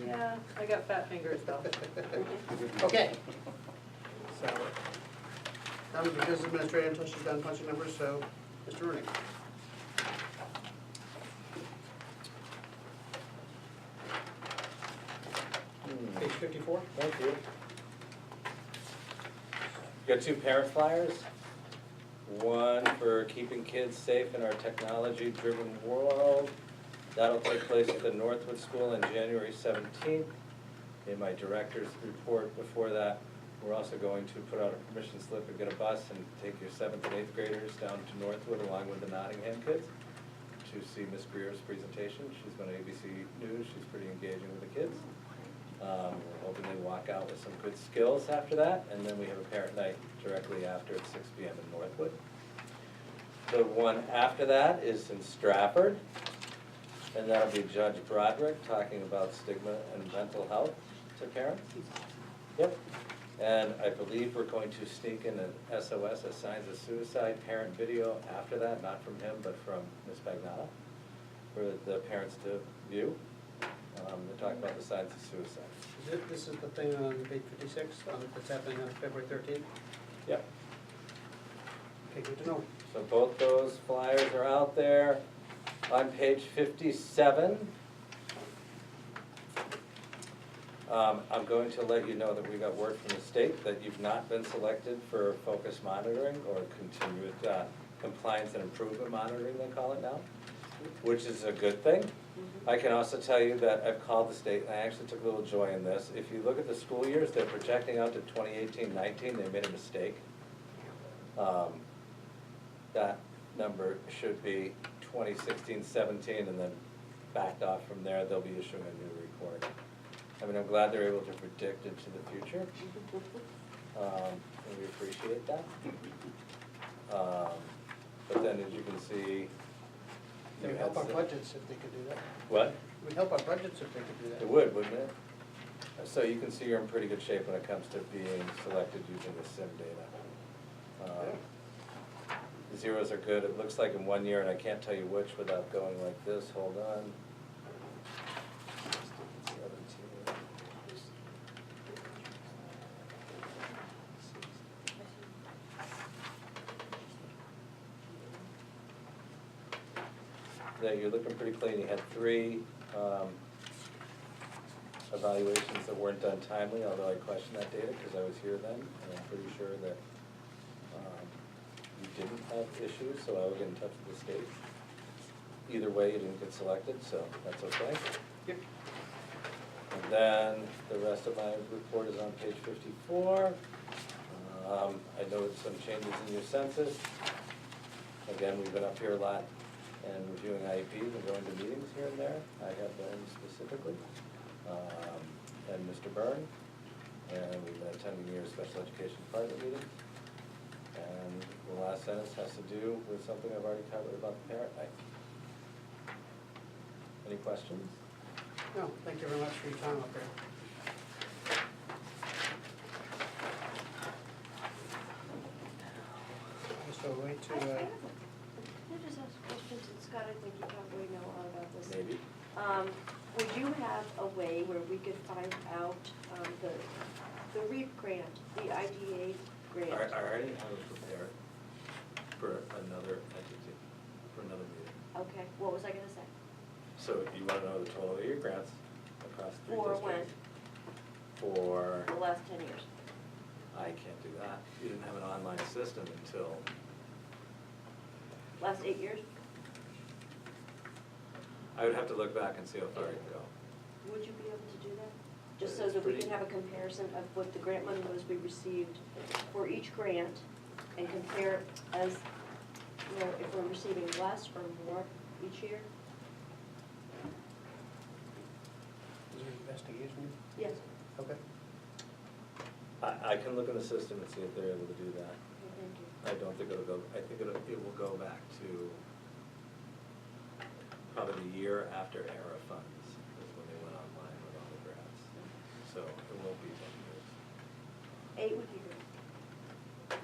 Yeah, I got fat fingers though. Okay. So, that was the business administrator until she's done punching numbers, so, Mr. Rooney. Page 54. Thank you. Got two parent flyers. One for keeping kids safe in our technology-driven world. That'll take place at the Northwood School on January 17th. In my director's report before that, we're also going to put out a permission slip and get a bus and take your 7th and 8th graders down to Northwood along with the Nottingham kids to see Miss Greer's presentation. She's been on ABC News, she's pretty engaging with the kids. We're hoping they walk out with some good skills after that, and then we have a parent night directly after at 6 p.m. in Northwood. The one after that is in Stratford, and that'll be Judge Broderick talking about stigma and mental health to parents. Yep. And I believe we're going to sneak in an SOS, a signs of suicide parent video after that, not from him, but from Ms. Bagnata, for the parents to view. They're talking about the signs of suicide. This is the thing on page 56, that's happening on February 13th? Yep. Okay, good to know. So both those flyers are out there. On page 57, I'm going to let you know that we got word from the state that you've not been selected for focus monitoring or continued compliance and improvement monitoring, they call it now, which is a good thing. I can also tell you that I've called the state, and I actually took a little joy in this. If you look at the school years, they're projecting out to 2018-19, they made a mistake. That number should be 2016-17, and then backed off from there, they'll be issuing a new report. I mean, I'm glad they're able to predict into the future, and we appreciate that. But then, as you can see, It would help our budgets if they could do that. What? It would help our budgets if they could do that. It would, wouldn't it? So you can see you're in pretty good shape when it comes to being selected using the sim data. The zeros are good, it looks like in 1 year, and I can't tell you which without going like this, hold on. 17. Yeah, you're looking pretty clean, you had 3 evaluations that weren't done timely, although I questioned that data because I was here then, and I'm pretty sure that you didn't have issues, so I will get in touch with the state. Either way, you didn't get selected, so that's okay. Yep. And then the rest of my report is on page 54. I noted some changes in your census. Again, we've been up here a lot and reviewing IEPs and going to meetings here and there. I have been specifically, and Mr. Byrne, and we've been attending your special education department meetings. And the last sentence has to do with something I've already covered about the parent night. Any questions? No, thank you very much for your time up there. So wait to, Can I just ask a question, since Scott, I think you probably know a lot about this. Maybe? Would you have a way where we could find out the REAP grant, the IDA grant? I already have it prepared for another entity, for another meeting. Okay, what was I gonna say? So you want to know the total of your grants across 3 For districts? when? For, The last 10 years. I can't do that. You didn't have an online system until, Last 8 years? I would have to look back and see how far I can go. Would you be able to do that? Just so that we can have a comparison of what the grant money was we received for each grant and compare it as, you know, if we're receiving less or more each year? is there an investigation? Yes. Okay. I can look in the system and see if they're able to do that. Okay, thank you. I don't think it'll go, I think it will go back to probably the year after ERA funds is when they went online with all the grants. So it won't be 10 years. 8 would be good,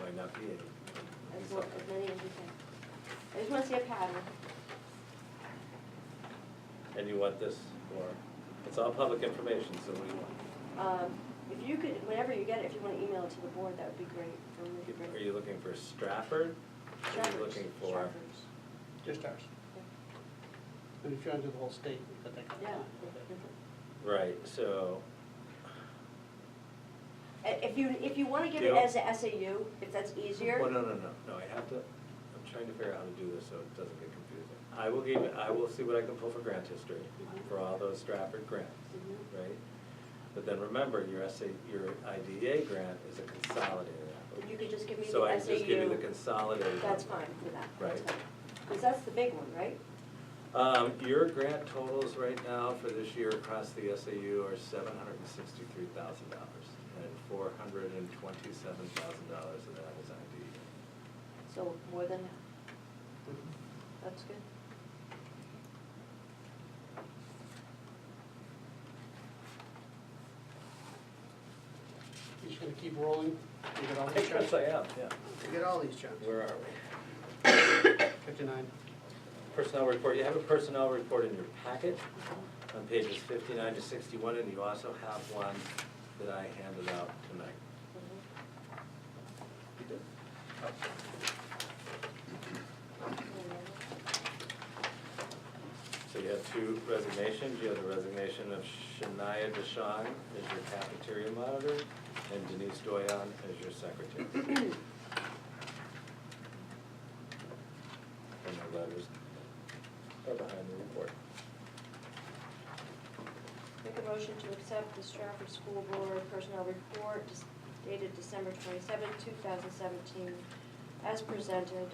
Might not be 8. as many as you can. I just wanna see a pattern. And you want this for, it's all public information, so what do you want? If you could, whenever you get it, if you wanna email it to the board, that would be great. That would be great. Are you looking for Stratford? Or are you Stratford's- looking for? Stratford's. Just ours. And if you're under the whole state, we've got that kind Yeah. of. Right, so, If you wanna give it Yeah. as a SAU, if that's easier. well, no, I have to, I'm trying to figure out how to do this so it doesn't get confusing. I will see what I can pull for grant history, for all those Stratford grants, Mhm. right? But then remember, your IDA grant is a consolidated If application. you could just give me the So I just give you the SAU, consolidated. that's number. fine for that. Right. Because that's the big one, right? Your grant totals right now for this year across the SAU are $763,000, and $427,000 of that is IDA. So more than that. That's good. You're just gonna keep rolling, you get all I these guess chunks? I am, yeah. You get all these chunks. Where are we? 59. Personnel report, you have a personnel report in your packet on pages 59 to 61, and you also have one that I handed out tonight. You did? So you have 2 resignations. You have the resignation of Shania Deshawn as your cafeteria monitor, and Denise Doyon as your secretary. And the letters are behind the report. Make a motion to accept the Stratford School Board Personnel Report dated December 27, 2017, as presented,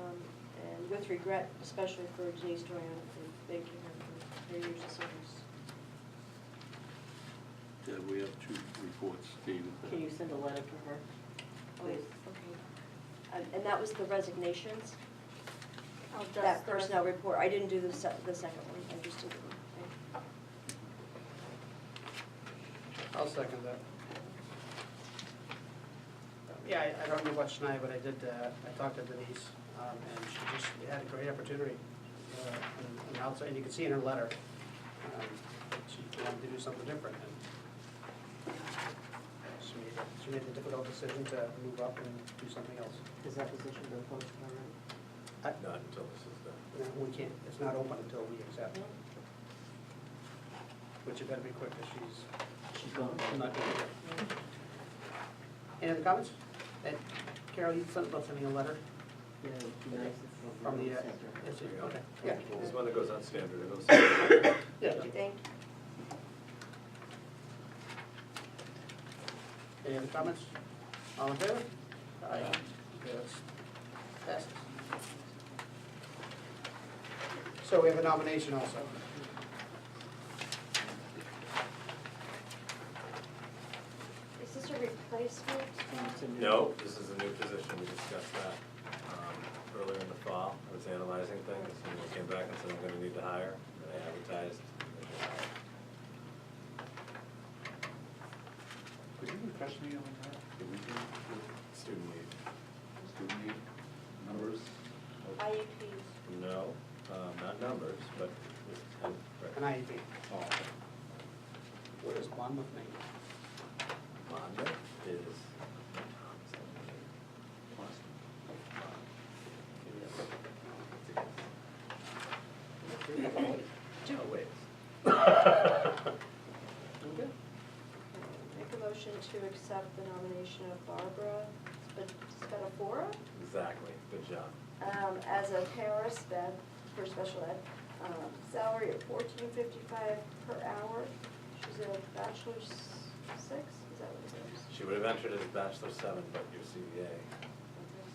and with regret, especially for Denise Doyon, and thanking her for her years of service. Yeah, we have 2 reports, David. Can you send a letter to her? Oh, okay. And that was the resignations? I'll just that personnel report. I didn't do the second one, I just did the one. I'll second that. Yeah, I don't know much tonight, but I did, I talked to Denise, and she just had a great opportunity. And outside, and you can see in her letter, she wanted to do something different. And she made the difficult decision to move up and do something else. Has that position been posted already? Not until this is done. No, we can't, it's not open until we accept. Which you better be quick, because She's gone. I'm not doing it. Any other comments? And Carol, you sent about sending a letter Yeah, it'd be nice if. from the, center. okay, yeah. This is one that goes on standard, it goes. Yeah. Thank you. Any other comments? All in favor? Aye. Okay, that's passes. So we have a nomination also. Is this a replacement? It's a new- No, this is a new position, we discussed that earlier in the fall. I was analyzing things, and we came back and said, I'm gonna need to hire, and I advertised. and they hired. Could you refresh me on that? Did we do Student lead. the student need numbers? IEPs. No, not numbers, but, right. An IEP. Oh, What does Monmouth mean? Monmouth is. Oh, wait. Okay. Make a motion to accept the nomination of Barbara Spatafora Exactly, good job. as a para-sped for special ed. Salary of $14.55 per hour. She's a bachelor's 6, is that what it is? She would have entered as Bachelor 7, but your CBA,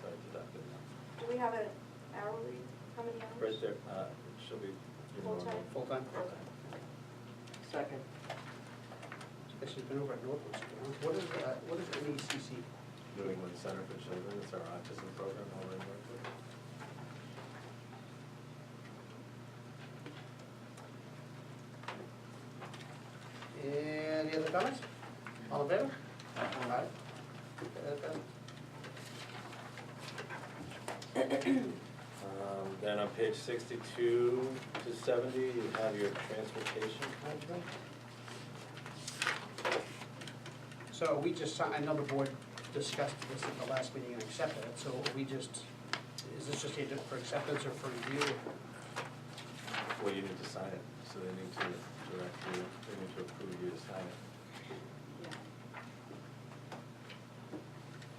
so I deducted that. Do we have an hourly, how many hours? Right there, she'll be. your normal. Full-time? Full-time? Second. Guess she's been over at Northwood. What is NECC? New England Center for Children, it's our autism program over in Northwood. Any other comments? All in favor? Aye. Okay, that passes. Then on page 62 to 70, you have your transportation contract. So we just, I know the board discussed this at the last meeting and accepted it, so we just, is this just either for acceptance or for review? Well, you need to sign it, so they need to direct you, they need to approve you to sign it.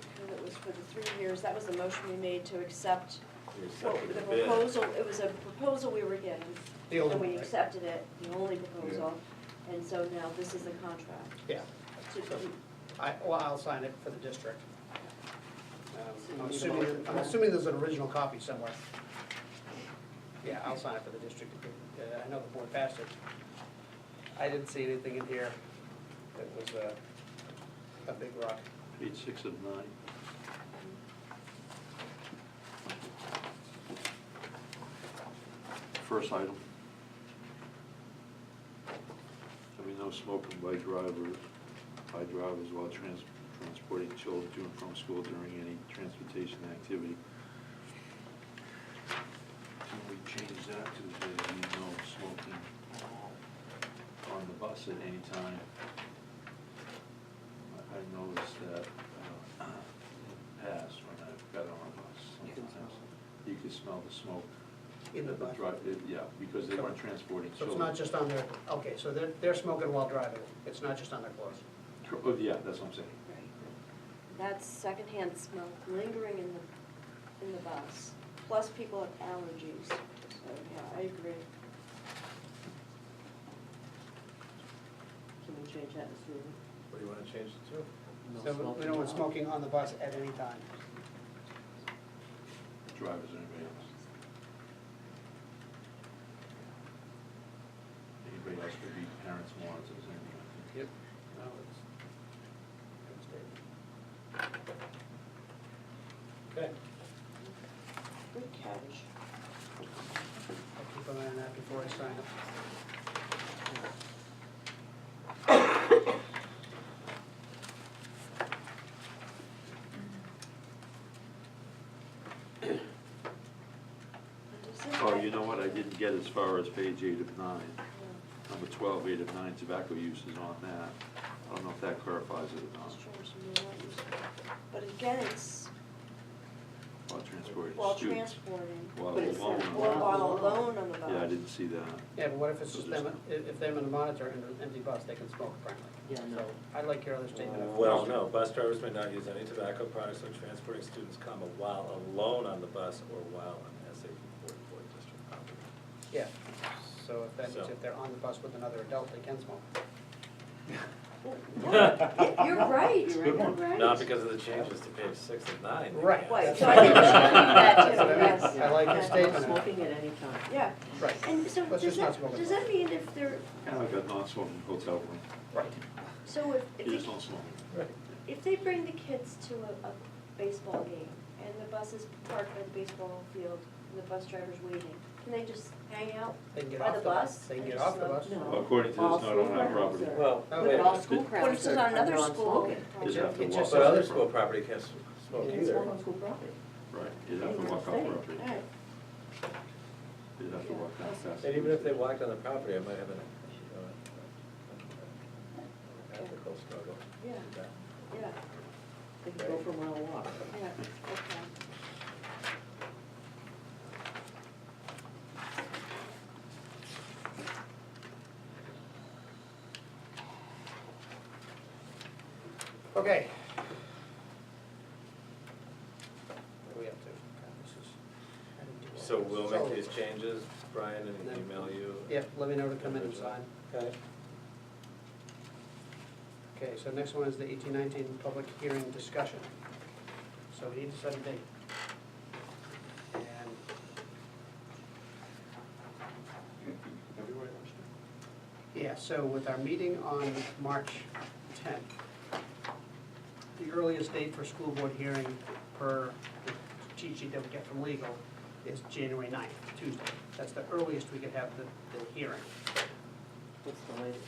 Because it was for the 3 years, that was the motion we made to accept You what accepted the the bid. proposal, it was a proposal we were given. The old And one, we right? accepted it, the only proposal, and so now this is the contract. Yeah. To- I'll sign it for the district. I'm So you need a motion for that? assuming there's an original copy somewhere. Yeah, I'll sign it for the district. I know the board passed it. I didn't see anything in here that was a big rock. Page 6 of 9. First item. Having no smoking by drivers while transporting children to and from school during any transportation activity. Can we change that to say no smoking on the bus at any time? I noticed that in the past when I got on a bus, sometimes you could smell the smoke. In the bus? Yeah, because they weren't transporting So children. it's not just on their, okay, so they're smoking while driving. It's not just on their clothes. Oh, yeah, that's what I'm saying. That's secondhand smoke lingering in the bus, plus people have allergies, so, yeah, I agree. Can we change that to student? What do you want to change it to? No So we smoking don't want allowed? smoking on the bus at any time. Drivers or anybody else. Anybody else could be parents, monitors, anything like that. Yep. No, it's good statement. Okay. Good catch. that before I sign it. Oh, you know what, I didn't get as far as page 8 of 9. Number 12, 8 of 9, tobacco use is on that. I don't know if that clarifies it or not. But again, it's While transporting while students. transporting, While But it alone. says or while alone on the bus. Yeah, I didn't see that. Yeah, but what if it's just them, if them and the monitor in an empty bus, they can smoke apparently? Yeah, no. So I like your other statement of. Well, no, bus drivers may not use any tobacco products when transporting students, comma, while alone on the bus or while on SAB 44 district property. Yeah, so if that means So- if they're on the bus with another adult, they can smoke. You're right, You're you're right. right. Not because of the changes to page 6 and 9. Right. Right, That's so what I I think mean. we should include that That's too, what I mean. yes. I like your Yeah. statement. Smoking at any time. Yeah, Right. and so Let's does just not smoke in does the that mean if they're, Kind of like a non-smoking hotel room. Right. so You if just they, don't smoke. Right. if they bring the kids to a baseball game and the bus is parked by the baseball field and the bus driver's waiting, can they just hang out They can get by off the the bus? They can and get just off the smoke? bus. No. Well, according to this, All not on school our grounds property. are- Well, Oh, wait, All but school What if grounds it's are on another non-smoking. school? You'd have to It walk just but off other the school property. property can't smoke You can either. smoke on school property. Right, you'd have to Anywhere walk in off the state. property. Alright, You'd have to walk down past. And even if they walked on the property, I might have an ethical struggle. Yeah. with that. yeah, They can go for a mile walk. yeah, okay. Okay. What are we up to? God, this is- I didn't do all So this. we'll So- make these changes, Brian, and Then- email you. Yeah, let me know to come in and sign. Okay. Okay, so next one is the 1819 public hearing discussion. So we need to set a date. And February last year? yeah, so with our meeting on March 10th, the earliest date for school board hearing per the cheat sheet that we get from legal is January 9th, Tuesday. That's the earliest we could have the hearing. What's the latest?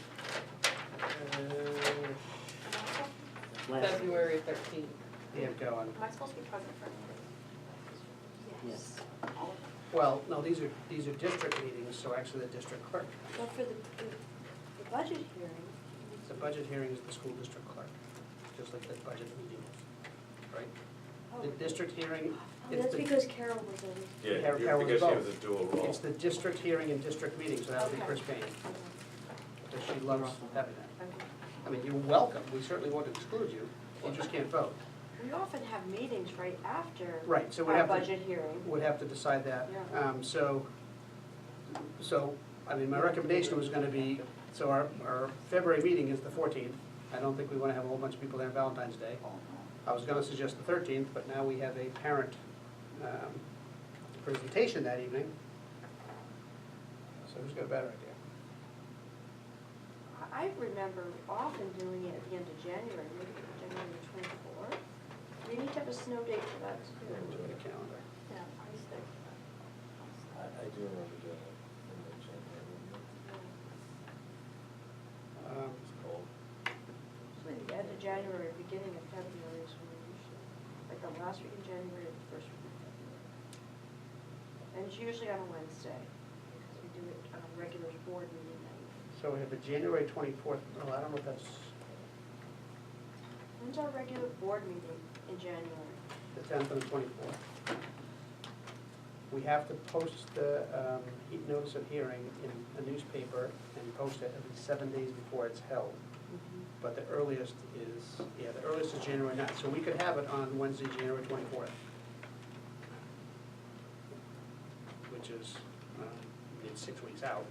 Last- February 13th. Yeah, go on. Am I supposed to be present for any Yes. All of them? Well, no, these are district meetings, so actually the district clerk. Well, for the budget hearing, The budget hearing is the school district clerk, just like the budget meeting is, right? oh, The district hearing, oh, it's that's the, because Carol was in. Yeah, Carol was because she both. was a dual role. it's the district hearing and district meeting, so that would be Okay. Chris Payne, Okay. because she loves having that. Okay. I mean, you're welcome, we certainly won't exclude you, you just can't vote. We often have meetings right after Right, so we'd our have to, budget hearing. would have to decide that. Yeah. So, I mean, my recommendation was gonna be, so our February meeting is the 14th. I don't think we wanna have a whole bunch of people there on Valentine's Day. I was gonna suggest the 13th, but now we have a parent presentation that evening. So who's got a better idea? I remember often doing it at the end of January, maybe January 24th. We need to have a snow date for that too. Do it a calendar. Yeah, ice stick. I do remember doing it in the January. It's cold. Usually the end of January, beginning of February is when we usually, like the last week in January or the first week in February. And it's usually on a Wednesday, because we do it on a regular board meeting night. So we have a January 24th, well, I don't know if that's When's our regular board meeting in January? the 10th and the 24th. We have to post the notice of hearing in a newspaper and post it at least 7 days before it's held. But the earliest is, the earliest is January 9th, so we could have it on Wednesday, January 24th. Which is, it's 6 weeks out.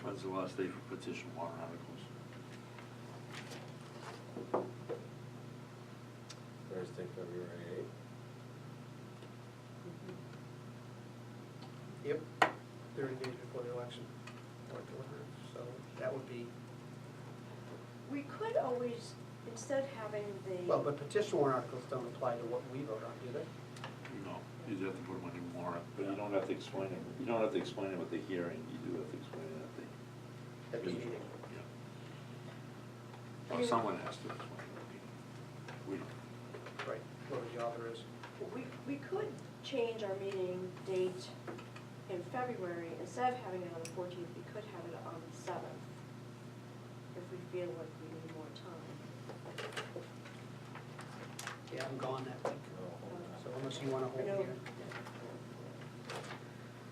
When's the last day for petition warrant articles? Thursday, February 8th. Yep, 30 days before the election, or delivery, so that would be, We could always, instead of having the. well, but petition warrant articles don't apply to what we vote on, do they? No. You'd have to put them on your warrant. But you don't have to explain it, you don't have to explain it at the hearing, you do have to explain it At the meeting. Yeah. Or someone has to explain it at the meeting. We don't. Right, whoever the author is. We could change our meeting date in February, instead of having it on the 14th, we could have it on the 7th, if we feel like we need more time. Yeah, I'm gone that week, so unless you want to hold No. here.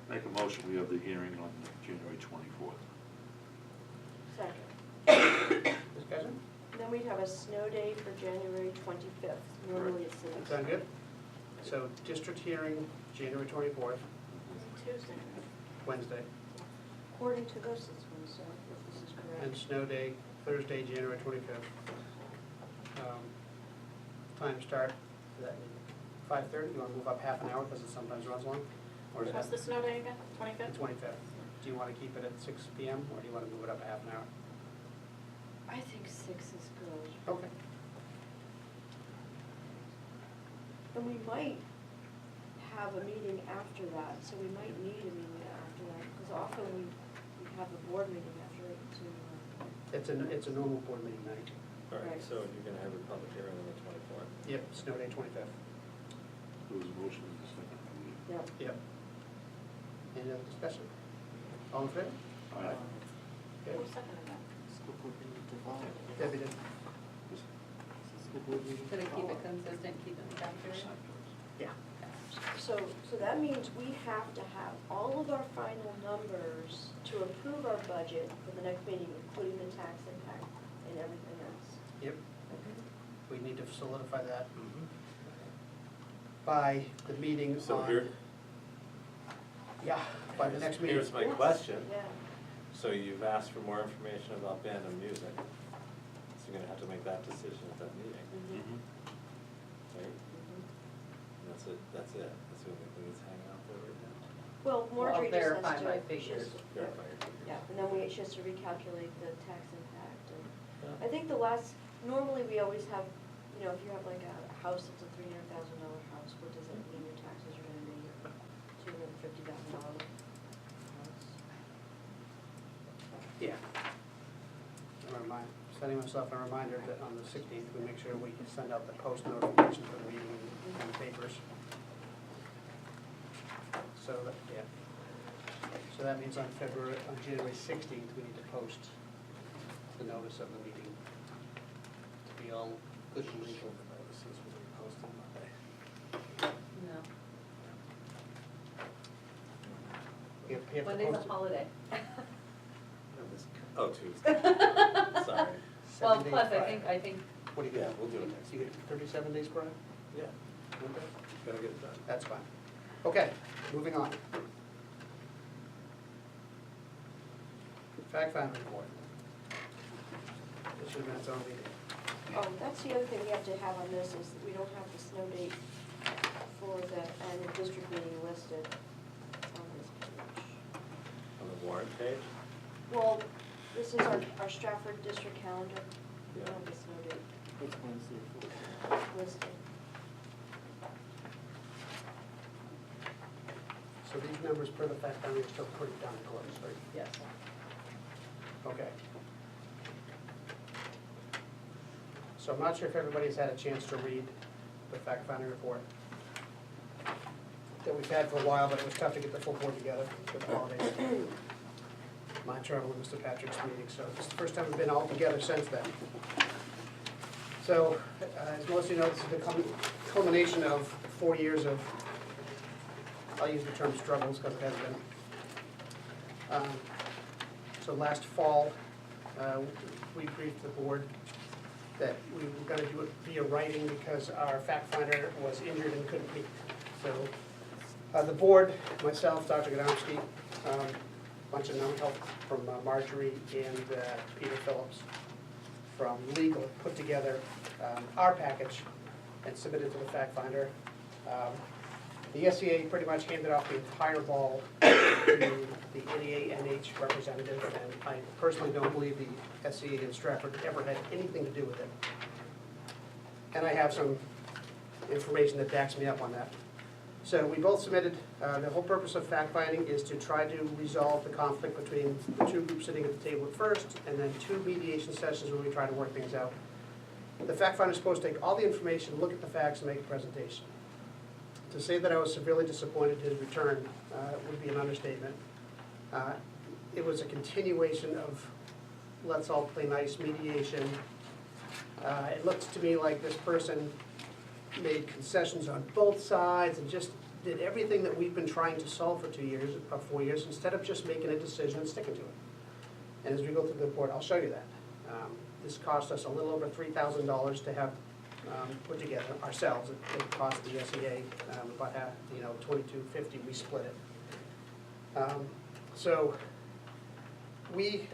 Make a motion, we have the hearing on January 24th. Second. Discussion? Then we'd have a snow day for January 25th, normally it's That 6th. sound good? So district hearing, January 24th, Tuesday. Wednesday, According to this, it's Wednesday, if this is and correct. snow day, Thursday, January 25th. Time start, is that 5:30? You want to move up half an hour because it sometimes runs long? Or is What's that the snow day again, the 25th? 25th? Do you want to keep it at 6 PM or do you want to move it up a half an hour? I think 6 is good. Okay. And we might have a meeting after that, so we might need a meeting after that, because often we have a board meeting after it to, It's a normal board meeting night. All right, Right. so you're gonna have a public hearing on the 24th. Yep, snow day 25th. There was a motion in the second, I believe. yeah. Yep. Any other discussion? All in favor? Aye. Okay. Who seconded that? School board meeting to follow. Debbie did. School board meeting Gonna to keep follow. it consistent, keep it accurate. Yeah. So that means we have to have all of our final numbers to approve our budget for the next meeting, including the tax impact and everything else. Yep. We need to solidify that by the meeting So on. here, Yeah, by the next meeting. here's my Yes, question. Yeah. So you've asked for more information about band and music, so you're gonna have to make that decision at that meeting, Mhm. right? Mhm. That's it, that's the only thing that's hanging out there right now. Well, Marjorie just verify has to. my she's- figures. Verify your figures. Yeah, and then she has to recalculate the tax impact, and Yeah. I think normally we always have, if you have like a house that's a $300,000 house, what does that mean your taxes are gonna be? $250,000 house? Yeah. Setting myself a reminder that on the 16th, we make sure we send out the post notification for the meeting in the papers. So that, yeah. So that means on January 16th, we need to post the notice of the meeting to be all good and legal. Notices will be posted Monday. No, We have to Monday's post a it holiday. Oh, Tuesday, sorry. 7 Well, days plus, prior. I think, What do you Yeah, get? we'll do it next You get 37 days prior? Yeah, Okay. gotta get it done. That's fine. Okay, moving on. Fact finding report. This should have been its own meeting. Oh, that's the other thing we have to have on this, is that we don't have the snow date for the annual district meeting listed on this page. On the warrant page? Well, this is our Stratford district calendar, we don't have the snow date It's Wednesday, 14th. listed. So these numbers per the fact finding are still pretty darn close, right? yes. Okay. So I'm not sure if everybody's had a chance to read the fact finding report that we've had for a while, but it was tough to get the full board together with the holidays. My trouble and Mr. Patrick's meeting, so this is the first time we've been all together since then. So, as most of you know, this is the culmination of 4 years of, I'll use the term struggles because it has been. So last fall, we briefed the board that we were gonna do it via writing because our fact finder was injured and couldn't meet. So, the board, myself, Dr. Godomsky, bunch of non-help from Marjorie and Peter Phillips from legal, put together our package and submitted to the fact finder. The SEA pretty much handed off the entire ball to the NEA-NH representative, and I personally don't believe the SEA in Stratford ever had anything to do with it. And I have some information that backs me up on that. So we both submitted, the whole purpose of fact-finding is to try to resolve the conflict between the two groups sitting at the table at first, and then 2 mediation sessions where we try to work things out. The fact-finder is supposed to take all the information, look at the facts, and make a presentation. To say that I was severely disappointed in his return would be an understatement. It was a continuation of let's all play nice mediation. It looks to me like this person made concessions on both sides and just did everything that we've been trying to solve for 2 years, or 4 years, instead of just making a decision and sticking to it. And as we go through the report, I'll show you that. This cost us a little over $3,000 to have put together ourselves. It cost the SEA about half, $2,250. We split it. So we,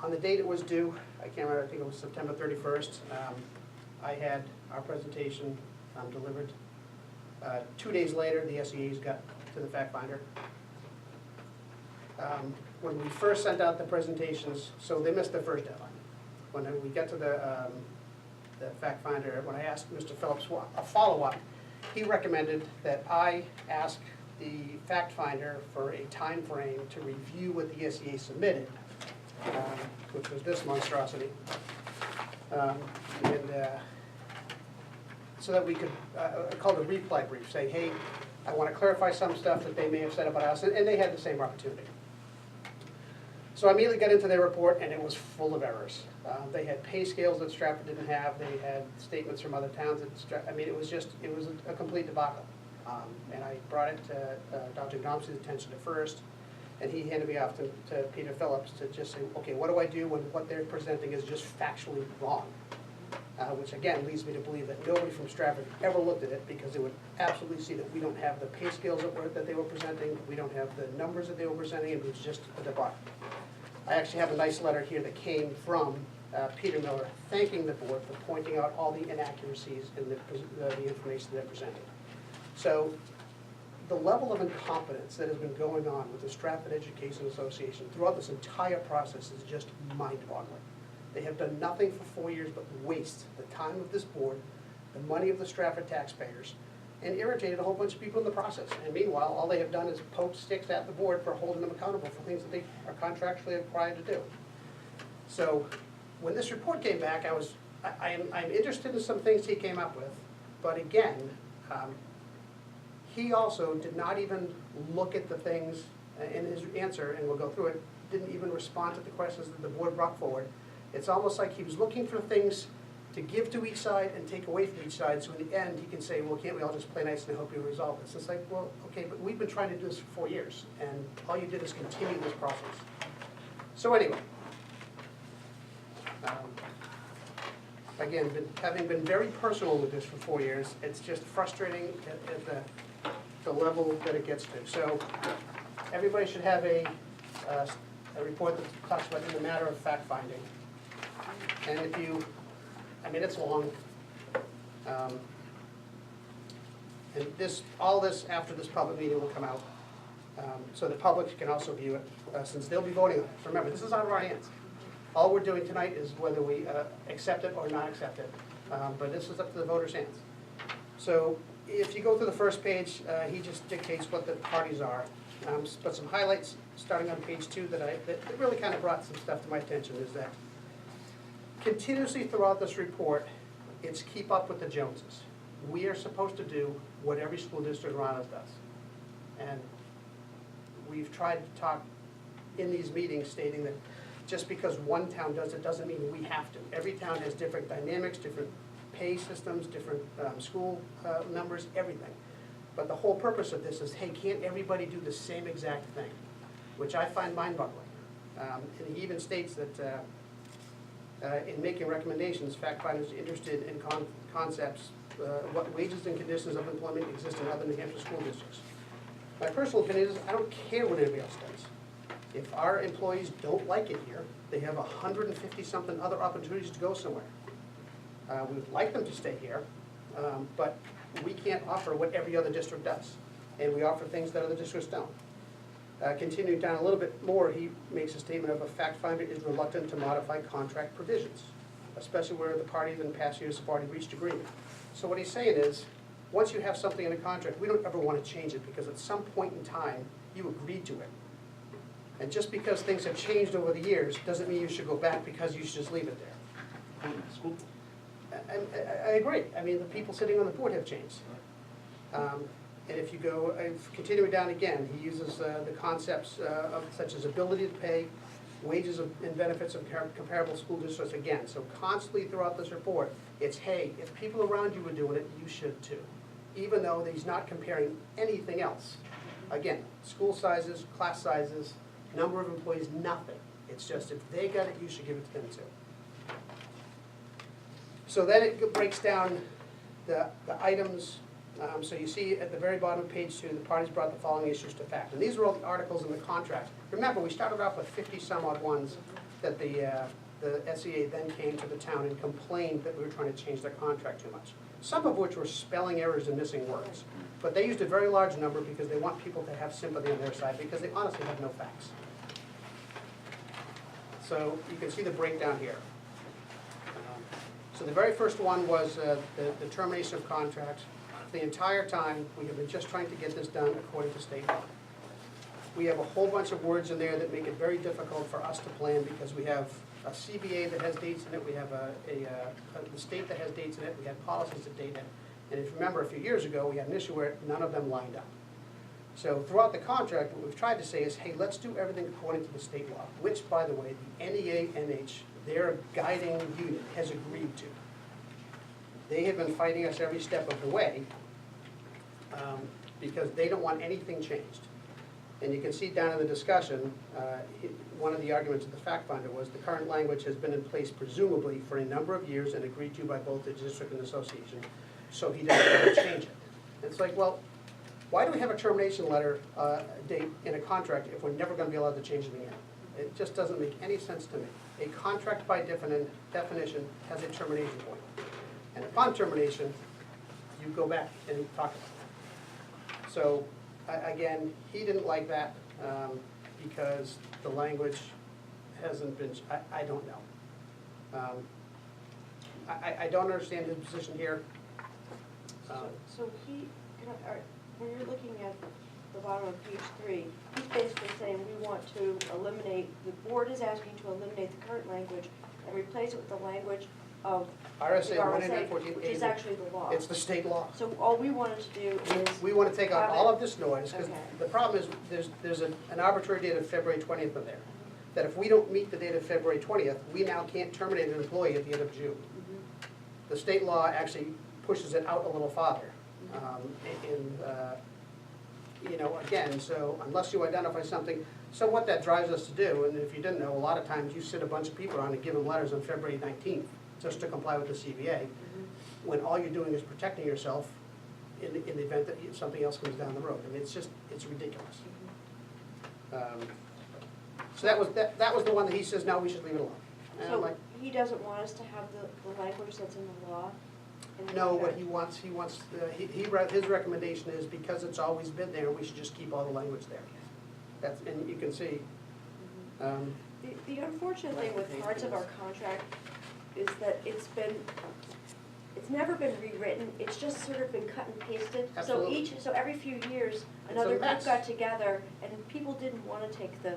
on the date it was due, I can't remember, I think it was September 31st, I had our presentation delivered. 2 days later, the SEAs got to the fact finder. When we first sent out the presentations, so they missed their first deadline. When we got to the fact finder, when I asked Mr. Phillips a follow-up, he recommended that I ask the fact finder for a time frame to review what the SEA submitted, which was this monstrosity. So that we could, called a reply brief, say, hey, I want to clarify some stuff that they may have said about us, and they had the same opportunity. So I immediately got into their report, and it was full of errors. They had pay scales that Stratford didn't have. They had statements from other towns that it was a complete debacle. And I brought it to Dr. Gnomsky's attention at first, and he handed me off to Peter Phillips to just say, okay, what do I do when what they're presenting is just factually wrong? Which again leads me to believe that nobody from Stratford ever looked at it, because they would absolutely see that we don't have the pay scales that they were presenting, we don't have the numbers that they were presenting, and it was just a debacle. I actually have a nice letter here that came from Peter Miller thanking the board for pointing out all the inaccuracies in the information they're presenting. So the level of incompetence that has been going on with the Stratford Education Association throughout this entire process is just mind-boggling. They have done nothing for 4 years but waste the time of this board, the money of the Stratford taxpayers, and irritated a whole bunch of people in the process. And meanwhile, all they have done is poke sticks at the board for holding them accountable for things that they are contractually required to do. So when this report came back, I'm interested in some things he came up with, but again, he also did not even look at the things in his answer, and we'll go through it, didn't even respond to the questions that the board brought forward. It's almost like he was looking for things to give to each side and take away from each side, so in the end, he can say, well, can't we all just play nice and hope you resolve this? It's like, well, okay, but we've been trying to do this for 4 years, and all you did is continue this process. So anyway, again, having been very personal with this for 4 years, it's just frustrating at the level that it gets to. So everybody should have a report that talks about in the matter of fact-finding. And if you, it's long. And all this after this public meeting will come out. So the public can also view it, since they'll be voting on it. Remember, this is out of our hands. All we're doing tonight is whether we accept it or not accept it. But this is up to the voters' hands. So if you go through the first page, he just dictates what the parties are. But some highlights starting on page 2 that really kind of brought some stuff to my attention is that continuously throughout this report, it's keep up with the Joneses. We are supposed to do what every school district around us does. And we've tried to talk in these meetings stating that just because one town does it doesn't mean we have to. Every town has different dynamics, different pay systems, different school numbers, everything. But the whole purpose of this is, hey, can't everybody do the same exact thing? Which I find mind-boggling. And he even states that in making recommendations, fact finders are interested in concepts, what wages and conditions of employment exist in other New Hampshire school districts. My personal opinion is I don't care what anybody else does. If our employees don't like it here, they have 150-something other opportunities to go somewhere. We would like them to stay here, but we can't offer what every other district does. And we offer things that other districts don't. Continuing down a little bit more, he makes a statement of a fact finder is reluctant to modify contract provisions, especially where the parties in past years have already reached agreement. So what he's saying is, once you have something in a contract, we don't ever want to change it, because at some point in time, you agreed to it. And just because things have changed over the years, doesn't mean you should go back because you should just leave it there. School. And I agree, I mean, the people sitting on the board have changed. And if you go, continuing down again, he uses the concepts of such as ability to pay, wages and benefits of comparable school districts again. So constantly throughout this report, it's, hey, if people around you are doing it, you should too. Even though he's not comparing anything else. Again, school sizes, class sizes, number of employees, nothing. It's just if they got it, you should give it to them too. So then it breaks down the items. So you see at the very bottom of page 2, the parties brought the following issues to fact. And these are all the articles in the contract. Remember, we started off with 50 some odd ones that the SEA then came to the town and complained that we were trying to change their contract too much. Some of which were spelling errors and missing words. But they used a very large number because they want people to have sympathy on their side, because they honestly have no facts. So you can see the breakdown here. So the very first one was the termination of contracts. The entire time, we have been just trying to get this done according to state law. We have a whole bunch of words in there that make it very difficult for us to plan, because we have a CBA that has dates in it, we have the state that has dates in it, we have policies that date it. And if you remember, a few years ago, we had an issue where none of them lined up. So throughout the contract, what we've tried to say is, hey, let's do everything according to the state law, which, by the way, the NEA-NH, their guiding unit, has agreed to. They have been fighting us every step of the way because they don't want anything changed. And you can see down in the discussion, one of the arguments of the fact finder was the current language has been in place presumably for a number of years and agreed to by both the district and association, so he doesn't want to change it. And it's like, well, why do we have a termination letter date in a contract if we're never going to be allowed to change it again? It just doesn't make any sense to me. A contract by definition has a termination point. And upon termination, you go back and talk about it. So, again, he didn't like that because the language hasn't been, I don't know. I don't understand his position here. So he, when you're looking at the bottom of page 3, he's basically saying we want to eliminate, the board is asking to eliminate the current language and replace it with the language of RSA the 189.14, which is actually the law. It's the state law. So all we wanted to do is. We want to take out all of this noise, because Okay. the problem is, there's an arbitrary date of February 20th in there. That if we don't meet the date of February 20th, we now can't terminate an employee at the end of June. The state law actually pushes it out a little farther. Again, so unless you identify something, so what that drives us to do, and if you didn't know, a lot of times you sit a bunch of people around and give them letters on February 19th, just to comply with the CBA, when all you're doing is protecting yourself in the event that something else comes down the road. I mean, it's ridiculous. So that was the one that he says, no, we should leave it alone. And I'm So like, he doesn't want us to have the language that's in the law? in the no, what contract? he wants, his recommendation is, because it's always been there, we should just keep all the language there. That's, and you can see, The unfortunate thing with parts of our contract is that it's never been rewritten, it's just sort of been cut and pasted. Absolutely. So every few years, a another group mess. got together, and people didn't wanna take the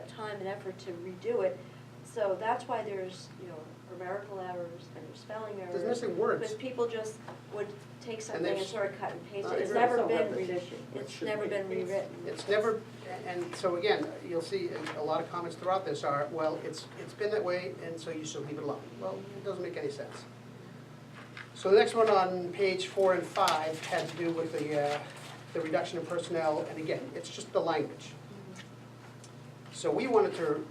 time and effort to redo it. So that's why there's, grammatical errors and there's spelling errors. there's missing words. Because people just would take something and there's- sort of cut and paste I it. It's agree. never Some been repetition, which it's should never be- been rewritten. It's never, and so again, you'll see a lot of comments throughout this are, well, it's been that way, and so you should leave it alone. Well, it doesn't make any sense. So the next one on page 4 and 5 had to do with the reduction of personnel, and again, it's just the language. So we wanted to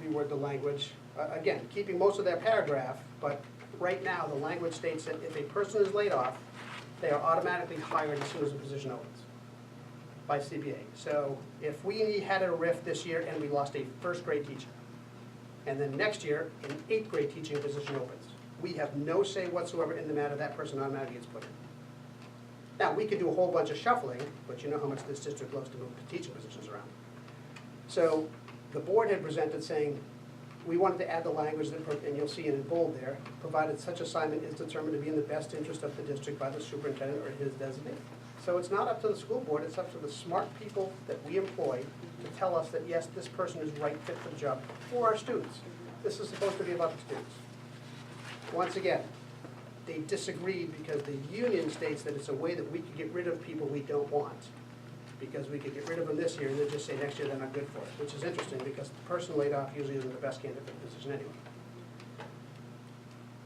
reword the language, again, keeping most of that paragraph, but right now, the language states that if a person is laid off, they are automatically hired as soon as the position opens by CBA. So if we had a RIF this year and we lost a first grade teacher, and then next year, an 8th grade teaching position opens, we have no say whatsoever in the matter, that person automatically gets put in. Now, we could do a whole bunch of shuffling, but you know how much this district loves to move teaching positions around. So the board had presented saying, we wanted to add the language that, and you'll see it in bold there, provided such assignment is determined to be in the best interest of the district by the superintendent or his designee. So it's not up to the school board, it's up to the smart people that we employ to tell us that, yes, this person is right fit for the job for our students. This is supposed to be about the students. Once again, they disagreed because the union states that it's a way that we could get rid of people we don't want. Because we could get rid of them this year and then just say next year they're not good for it, which is interesting because the person laid off usually isn't the best candidate for the position anyway.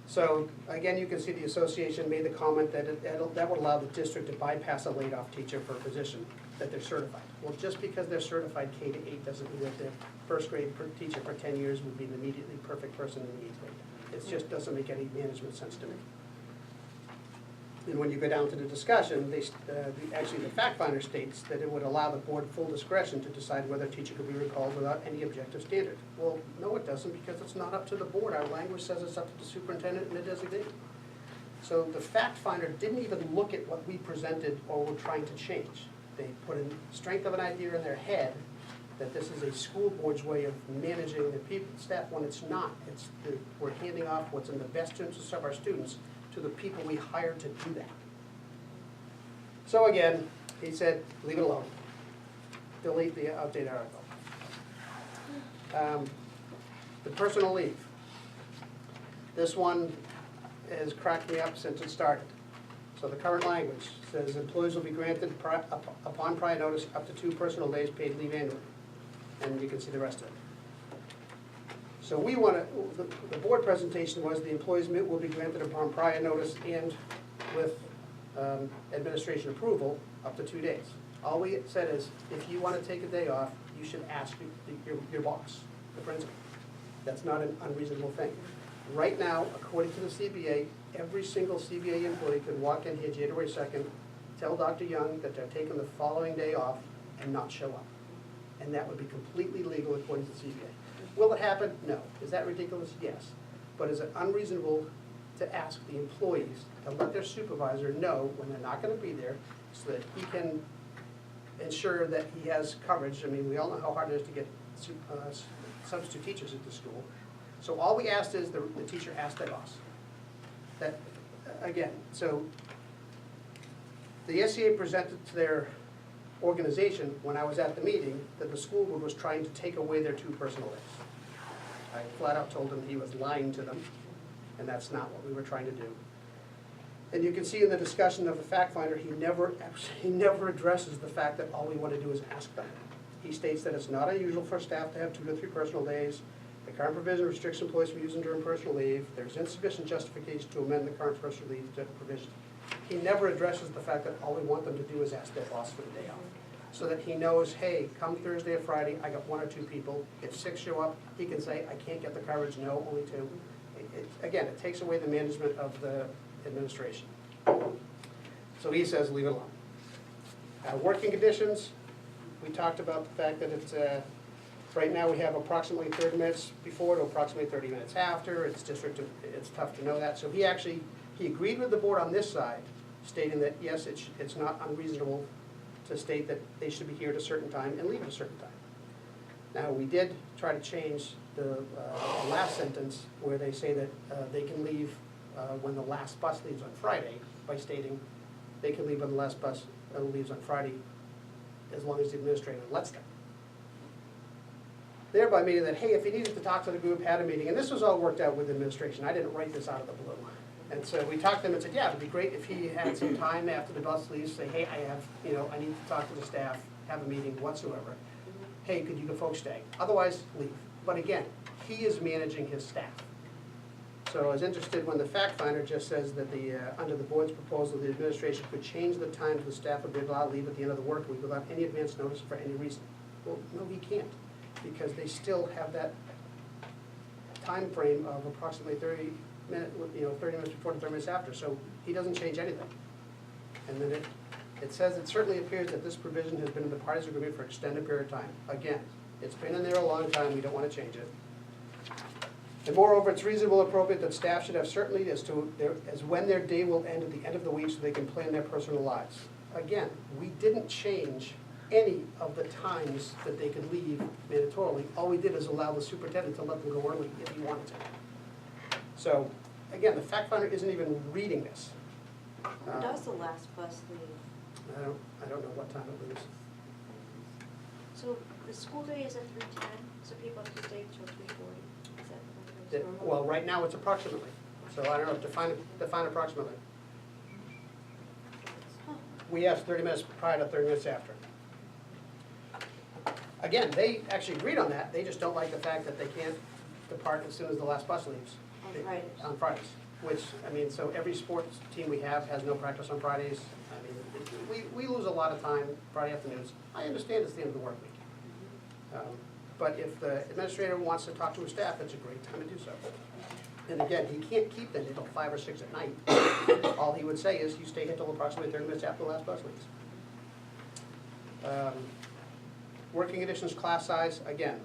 So again, you can see the association made the comment that that would allow the district to bypass a laid off teacher for a position that they're certified. Well, just because they're certified K-8 doesn't mean that their first grade teacher for 10 years would be the immediately perfect person in the 8th grade. It just doesn't make any management sense to me. And when you go down to the discussion, actually the fact finder states that it would allow the board full discretion to decide whether a teacher could be recalled without any objective standard. Well, no it doesn't, because it's not up to the board. Our language says it's up to the superintendent and the designee. So the fact finder didn't even look at what we presented or were trying to change. They put in strength of an idea in their head that this is a school board's way of managing the people, staff, when it's not. We're handing off what's in the best interest of our students to the people we hired to do that. So again, he said, leave it alone. Delete the outdated article. The personal leave. This one has cracked me up since it started. So the current language says employees will be granted upon prior notice up to 2 personal days paid leave annually. And you can see the rest of it. So we want to, the board presentation was the employees will be granted upon prior notice and with administration approval up to 2 days. All we said is, if you want to take a day off, you should ask your boss, the principal. That's not an unreasonable thing. Right now, according to the CBA, every single CBA employee could walk in here January 2nd, tell Dr. Young that they're taking the following day off and not show up. And that would be completely legal according to the CBA. Will it happen? No. Is that ridiculous? Yes. But is it unreasonable to ask the employees to let their supervisor know when they're not going to be there so that he can ensure that he has coverage? I mean, we all know how hard it is to get substitute teachers at the school. So all we asked is the teacher asked their boss. That, again, so the SCA presented to their organization when I was at the meeting that the school board was trying to take away their 2 personal days. I flat out told him he was lying to them, and that's not what we were trying to do. And you can see in the discussion of the fact finder, he never addresses the fact that all we want to do is ask them. He states that it's not unusual for staff to have 2 to 3 personal days. The current provision restricts employees from using during personal leave. There's insufficient justification to amend the current personal leave provision. He never addresses the fact that all we want them to do is ask their boss for the day off. So that he knows, hey, come Thursday or Friday, I got 1 or 2 people. If 6 show up, he can say, I can't get the coverage, no, only 2. Again, it takes away the management of the administration. So he says, leave it alone. Working conditions, we talked about the fact that it's, right now we have approximately 30 minutes before to approximately 30 minutes after. It's tough to know that. So he agreed with the board on this side, stating that yes, it's not unreasonable to state that they should be here at a certain time and leave at a certain time. Now, we did try to change the last sentence where they say that they can leave when the last bus leaves on Friday by stating they can leave when the last bus leaves on Friday as long as the administrator lets them. Thereby meaning that, hey, if he needed to talk to the group, had a meeting, and this was all worked out with the administration. I didn't write this out of the blue. And so we talked to him and said, yeah, it'd be great if he had some time after the bus leaves, say, hey, I need to talk to the staff, have a meeting whatsoever. Hey, could you folks stay? Otherwise, leave. But again, he is managing his staff. So I was interested when the fact finder just says that under the board's proposal, the administration could change the times the staff would be allowed to leave at the end of the work week without any advance notice for any reason. Well, no, he can't, because they still have that time frame of approximately 30 minutes before and 30 minutes after, so he doesn't change anything. And then it says it certainly appears that this provision has been in the parties' agreement for an extended period of time. Again, it's been in there a long time, we don't want to change it. And moreover, it's reasonable and appropriate that staff should have certainty as when their day will end at the end of the week so they can plan their personal lives. Again, we didn't change any of the times that they could leave mandatorily. All we did is allow the superintendent to let them go early if he wanted to. So, again, the fact finder isn't even reading this. When does the last bus leave? I don't know what time it leaves. So the school day is at 3:10, so people have to stay till 3:40. Is that what it is normally? Well, right now it's approximately, so I don't know, define approximately. Huh. We asked 30 minutes prior to 30 minutes after. Again, they actually agreed on that, they just don't like the fact that they can't depart as soon as the last bus leaves. On Fridays. On Fridays, which, I mean, so every sports team we have has no practice on Fridays. I mean, we lose a lot of time Friday afternoons. I understand it's the end of the work week. But if the administrator wants to talk to his staff, it's a great time to do so. And again, he can't keep them until 5 or 6 at night. All he would say is, you stay here until approximately 30 minutes after the last bus leaves. Working conditions, class size, again.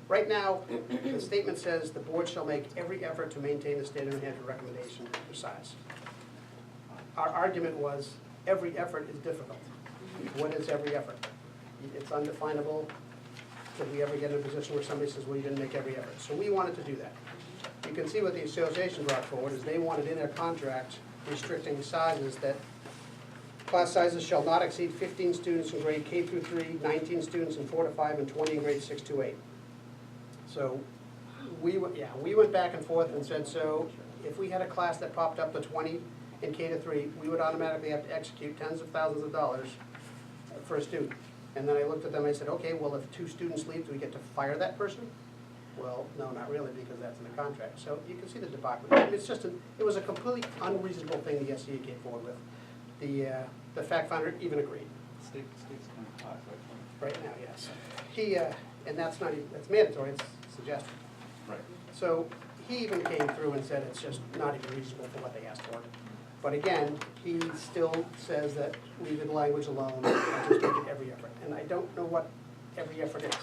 Right now, the statement says the board shall make every effort to maintain the state of New Hampshire recommendation for size. Our argument was, every effort is difficult. What is every effort? It's undefinable. Did we ever get in a position where somebody says, well, you didn't make every effort? So we wanted to do that. You can see what the association brought forward is they wanted in their contract restricting sizes that class sizes shall not exceed 15 students in grade K through 3, 19 students in 4 to 5, and 20 in grade 6 to 8. So we went back and forth and said, so if we had a class that popped up to 20 in K to 3, we would automatically have to execute tens of thousands of dollars for a student. And then I looked at them and I said, okay, well, if 2 students leave, do we get to fire that person? Well, no, not really, because that's in the contract. So you can see the debacle. It's just it was a completely unreasonable thing the SCA came forward with. The fact finder even agreed. State's 25, right? Right now, yes. And that's not even, that's mandatory, it's suggested. Right. So he even came through and said it's just not even reasonable for what they asked for. But again, he still says that leave the language alone and just make it every effort. And I don't know what every effort is.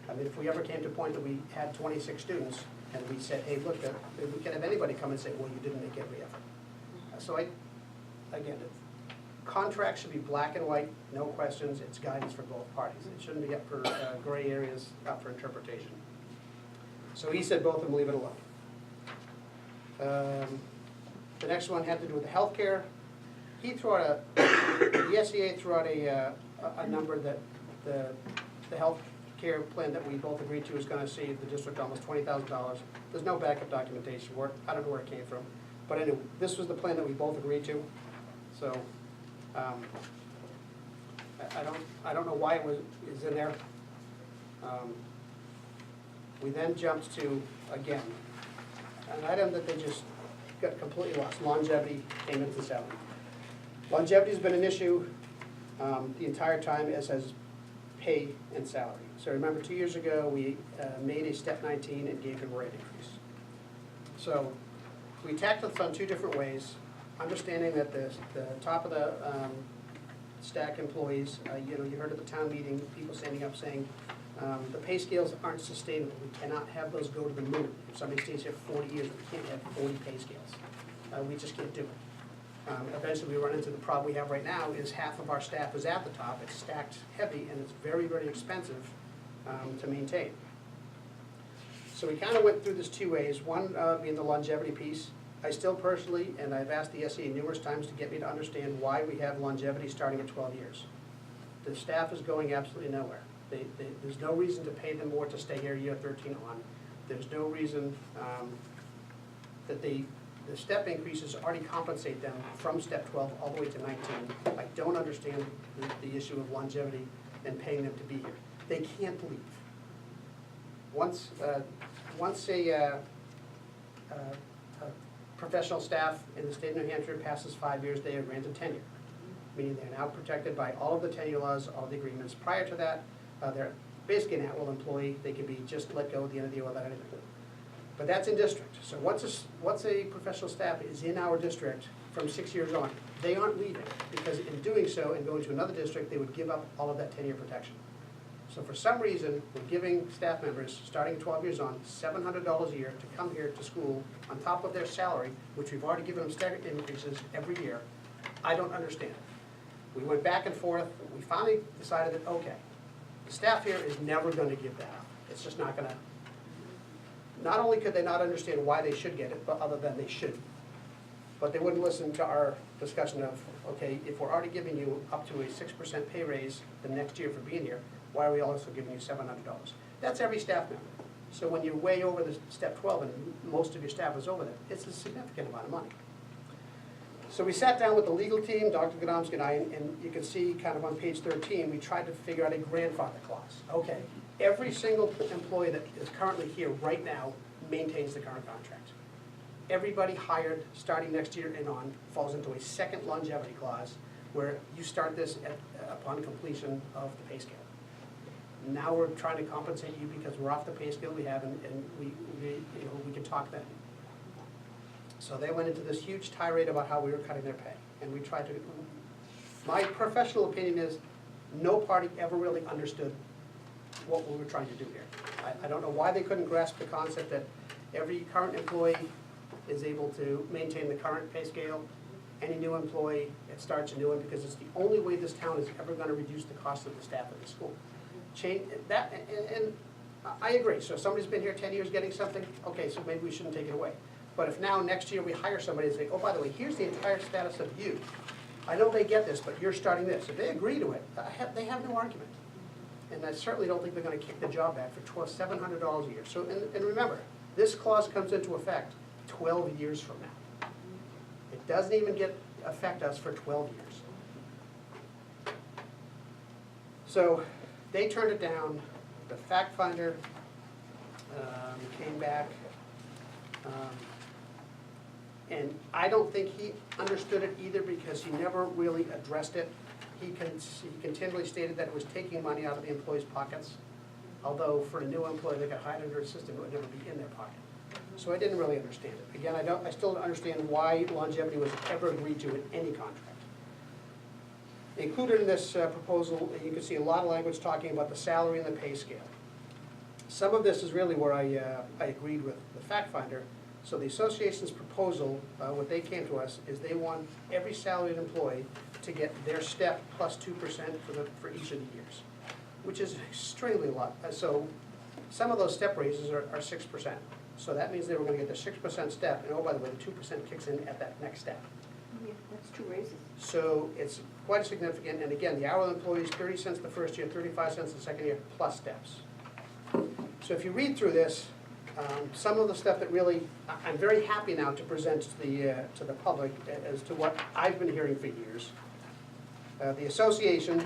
I mean, if we ever came to a point that we had 26 students and we said, hey, look, we can have anybody come and say, well, you didn't make every effort. So again, contracts should be black and white, no questions, it's guidance for both parties. It shouldn't be up for gray areas, up for interpretation. So he said both of them leave it alone. The next one had to do with the healthcare. He threw out the SEA threw out a number that the health care plan that we both agreed to is gonna save the district almost $20,000. There's no backup documentation for it. I don't know where it came from. But anyway, this was the plan that we both agreed to. So, I don't know why it is in there. We then jumped to, again, an item that they just got completely lost, longevity payments and salary. Longevity's been an issue the entire time, as has pay and salary. So remember, 2 years ago, we made a step 19 and gave him a rate increase. So we tackled this on 2 different ways, understanding that the top of the stack employees, you heard at the town meeting, people standing up saying, the pay scales aren't sustainable. We cannot have those go to the moon. If somebody stays here 40 years, we can't have 40 pay scales. We just can't do it. Eventually, we run into the problem we have right now is half of our staff is at the top. It's stacked heavy, and it's very, very expensive to maintain. So we kind of went through this 2 ways. One being the longevity piece. I still personally, and I've asked the SEA numerous times to get me to understand why we have longevity starting at 12 years. The staff is going absolutely nowhere. There's no reason to pay them more to stay here year 13 on. There's no reason that the step increases already compensate them from step 12 all the way to 19. I don't understand the issue of longevity and paying them to be here. They can't leave. Once a professional staff in the state of New Hampshire passes 5 years, they are granted tenure, meaning they're now protected by all of the tenure laws, all the agreements. Prior to that, they're basically an at-will employee. They can be just let go at the end of the year without anything. But that's in district. So once a professional staff is in our district from 6 years on, they aren't leaving, because in doing so and going to another district, they would give up all of that tenure protection. So for some reason, we're giving staff members, starting at 12 years on, $700 a year to come here to school on top of their salary, which we've already given them staggered increases every year. I don't understand it. We went back and forth, we finally decided that, okay, the staff here is never gonna give that up. It's just not gonna, not only could they not understand why they should get it, but other than they should. But they wouldn't listen to our discussion of, okay, if we're already giving you up to a 6% pay raise the next year for being here, why are we also giving you $700? That's every staff member. So when you're way over the step 12 and most of your staff is over that, it's a significant amount of money. So we sat down with the legal team, Dr. Godomsky and I, and you can see kind of on page 13, we tried to figure out a grandfather clause. Okay, every single employee that is currently here right now maintains the current contract. Everybody hired starting next year and on falls into a second longevity clause where you start this upon completion of the pay scale. Now we're trying to compensate you because we're off the pay scale we have and we can talk then. So they went into this huge tirade about how we were cutting their pay. And we tried to, my professional opinion is no party ever really understood what we were trying to do here. I don't know why they couldn't grasp the concept that every current employee is able to maintain the current pay scale. Any new employee, it starts a new one because it's the only way this town is ever going to reduce the cost of the staff at the school. Change that, and I agree. So if somebody's been here 10 years getting something, okay, so maybe we shouldn't take it away. But if now next year we hire somebody and say, oh, by the way, here's the entire status of you. I know they get this, but you're starting this. If they agree to it, they have no argument. And I certainly don't think they're going to kick the job back for $700 a year. So, and remember, this clause comes into effect 12 years from now. It doesn't even affect us for 12 years. So they turned it down. The fact finder came back. And I don't think he understood it either because he never really addressed it. He continually stated that it was taking money out of the employees' pockets, although for a new employee that got hired under a system, it would never be in their pocket. So I didn't really understand it. Again, I still don't understand why longevity was ever agreed to in any contract. Included in this proposal, you can see a lot of language talking about the salary and the pay scale. Some of this is really where I agreed with the fact finder. So the association's proposal, what they came to us, is they want every salaried employee to get their step plus 2% for each of the years, which is extremely a lot. So some of those step raises are 6%. So that means they were going to get their 6% step, and oh, by the way, the 2% kicks in at that next step. Yeah, that's 2 raises. So it's quite significant, and again, the hourly employees, 30 cents the first year, 35 cents the second year, plus steps. So if you read through this, some of the stuff that really, I'm very happy now to present to the public as to what I've been hearing for years. The association,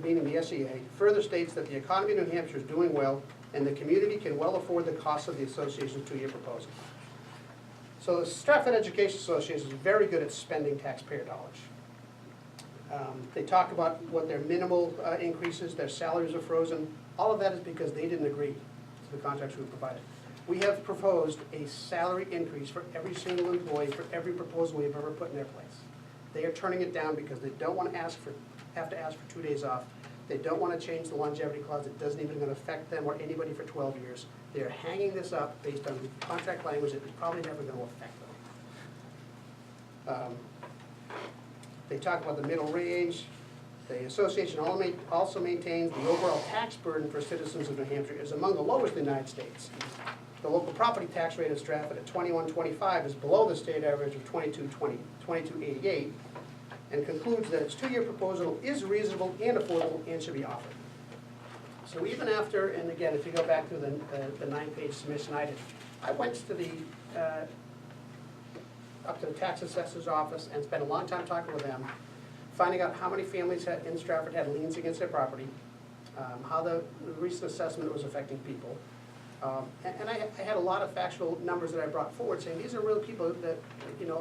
meaning the SEA, further states that the economy of New Hampshire is doing well and the community can well afford the cost of the association's 2-year proposal. So the Stratford Education Association is very good at spending taxpayer dollars. They talk about what their minimal increases, their salaries are frozen. All of that is because they didn't agree to the contracts we provided. We have proposed a salary increase for every single employee for every proposal we've ever put in their place. They are turning it down because they don't want to have to ask for 2 days off. They don't want to change the longevity clause. It doesn't even going to affect them or anybody for 12 years. They are hanging this up based on contract language that is probably never going to affect them. They talk about the middle range. The association also maintains the overall tax burden for citizens of New Hampshire is among the lowest in the United States. The local property tax rate of Stratford at $21.25 is below the state average of $22.88, and concludes that its 2-year proposal is reasonable and affordable and should be offered. So even after, and again, if you go back to the 9-page submission I did, I went to up to the tax assessor's office and spent a long time talking with them, finding out how many families in Stratford had liens against their property, how the recent assessment was affecting people. And I had a lot of factual numbers that I brought forward saying these are real people that,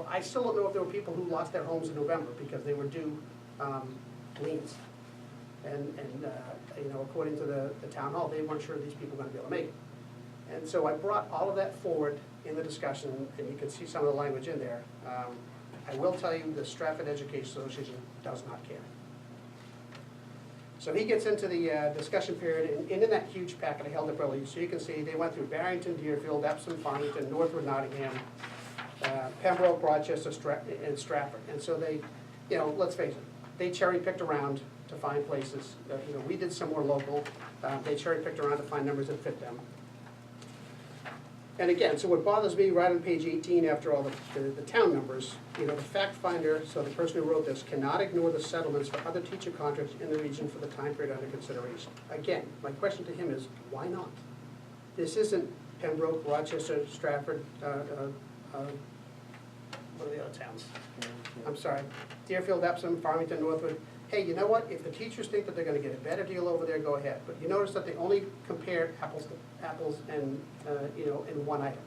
I still don't know if there were people who lost their homes in November because they were due liens. And according to the town hall, they weren't sure these people were going to be able to make it. And so I brought all of that forward in the discussion, and you can see some of the language in there. I will tell you the Stratford Education Association does not care. So he gets into the discussion period, and in that huge packet I held up earlier, so you can see they went through Barrington, Deerfield, Epsom, Farmington, Northwood, Nottingham, Pembroke, Rochester, and Stratford. And so they, let's face it, they cherry picked around to find places. You know, we did some more local, they cherry picked around to find numbers that fit them. And again, so what bothers me right on page 18, after all the town numbers, you know, the fact finder, so the person who wrote this, cannot ignore the settlements for other teacher contracts in the region for the time period under consideration. Again, my question to him is, why not? This isn't Pembroke, Rochester, Stratford, what are the other towns? I'm sorry, Deerfield, Epsom, Farmington, Northwood. Hey, you know what, if the teachers think that they're gonna get a better deal over there, go ahead. But you notice that they only compare apples to apples and, you know, in one item.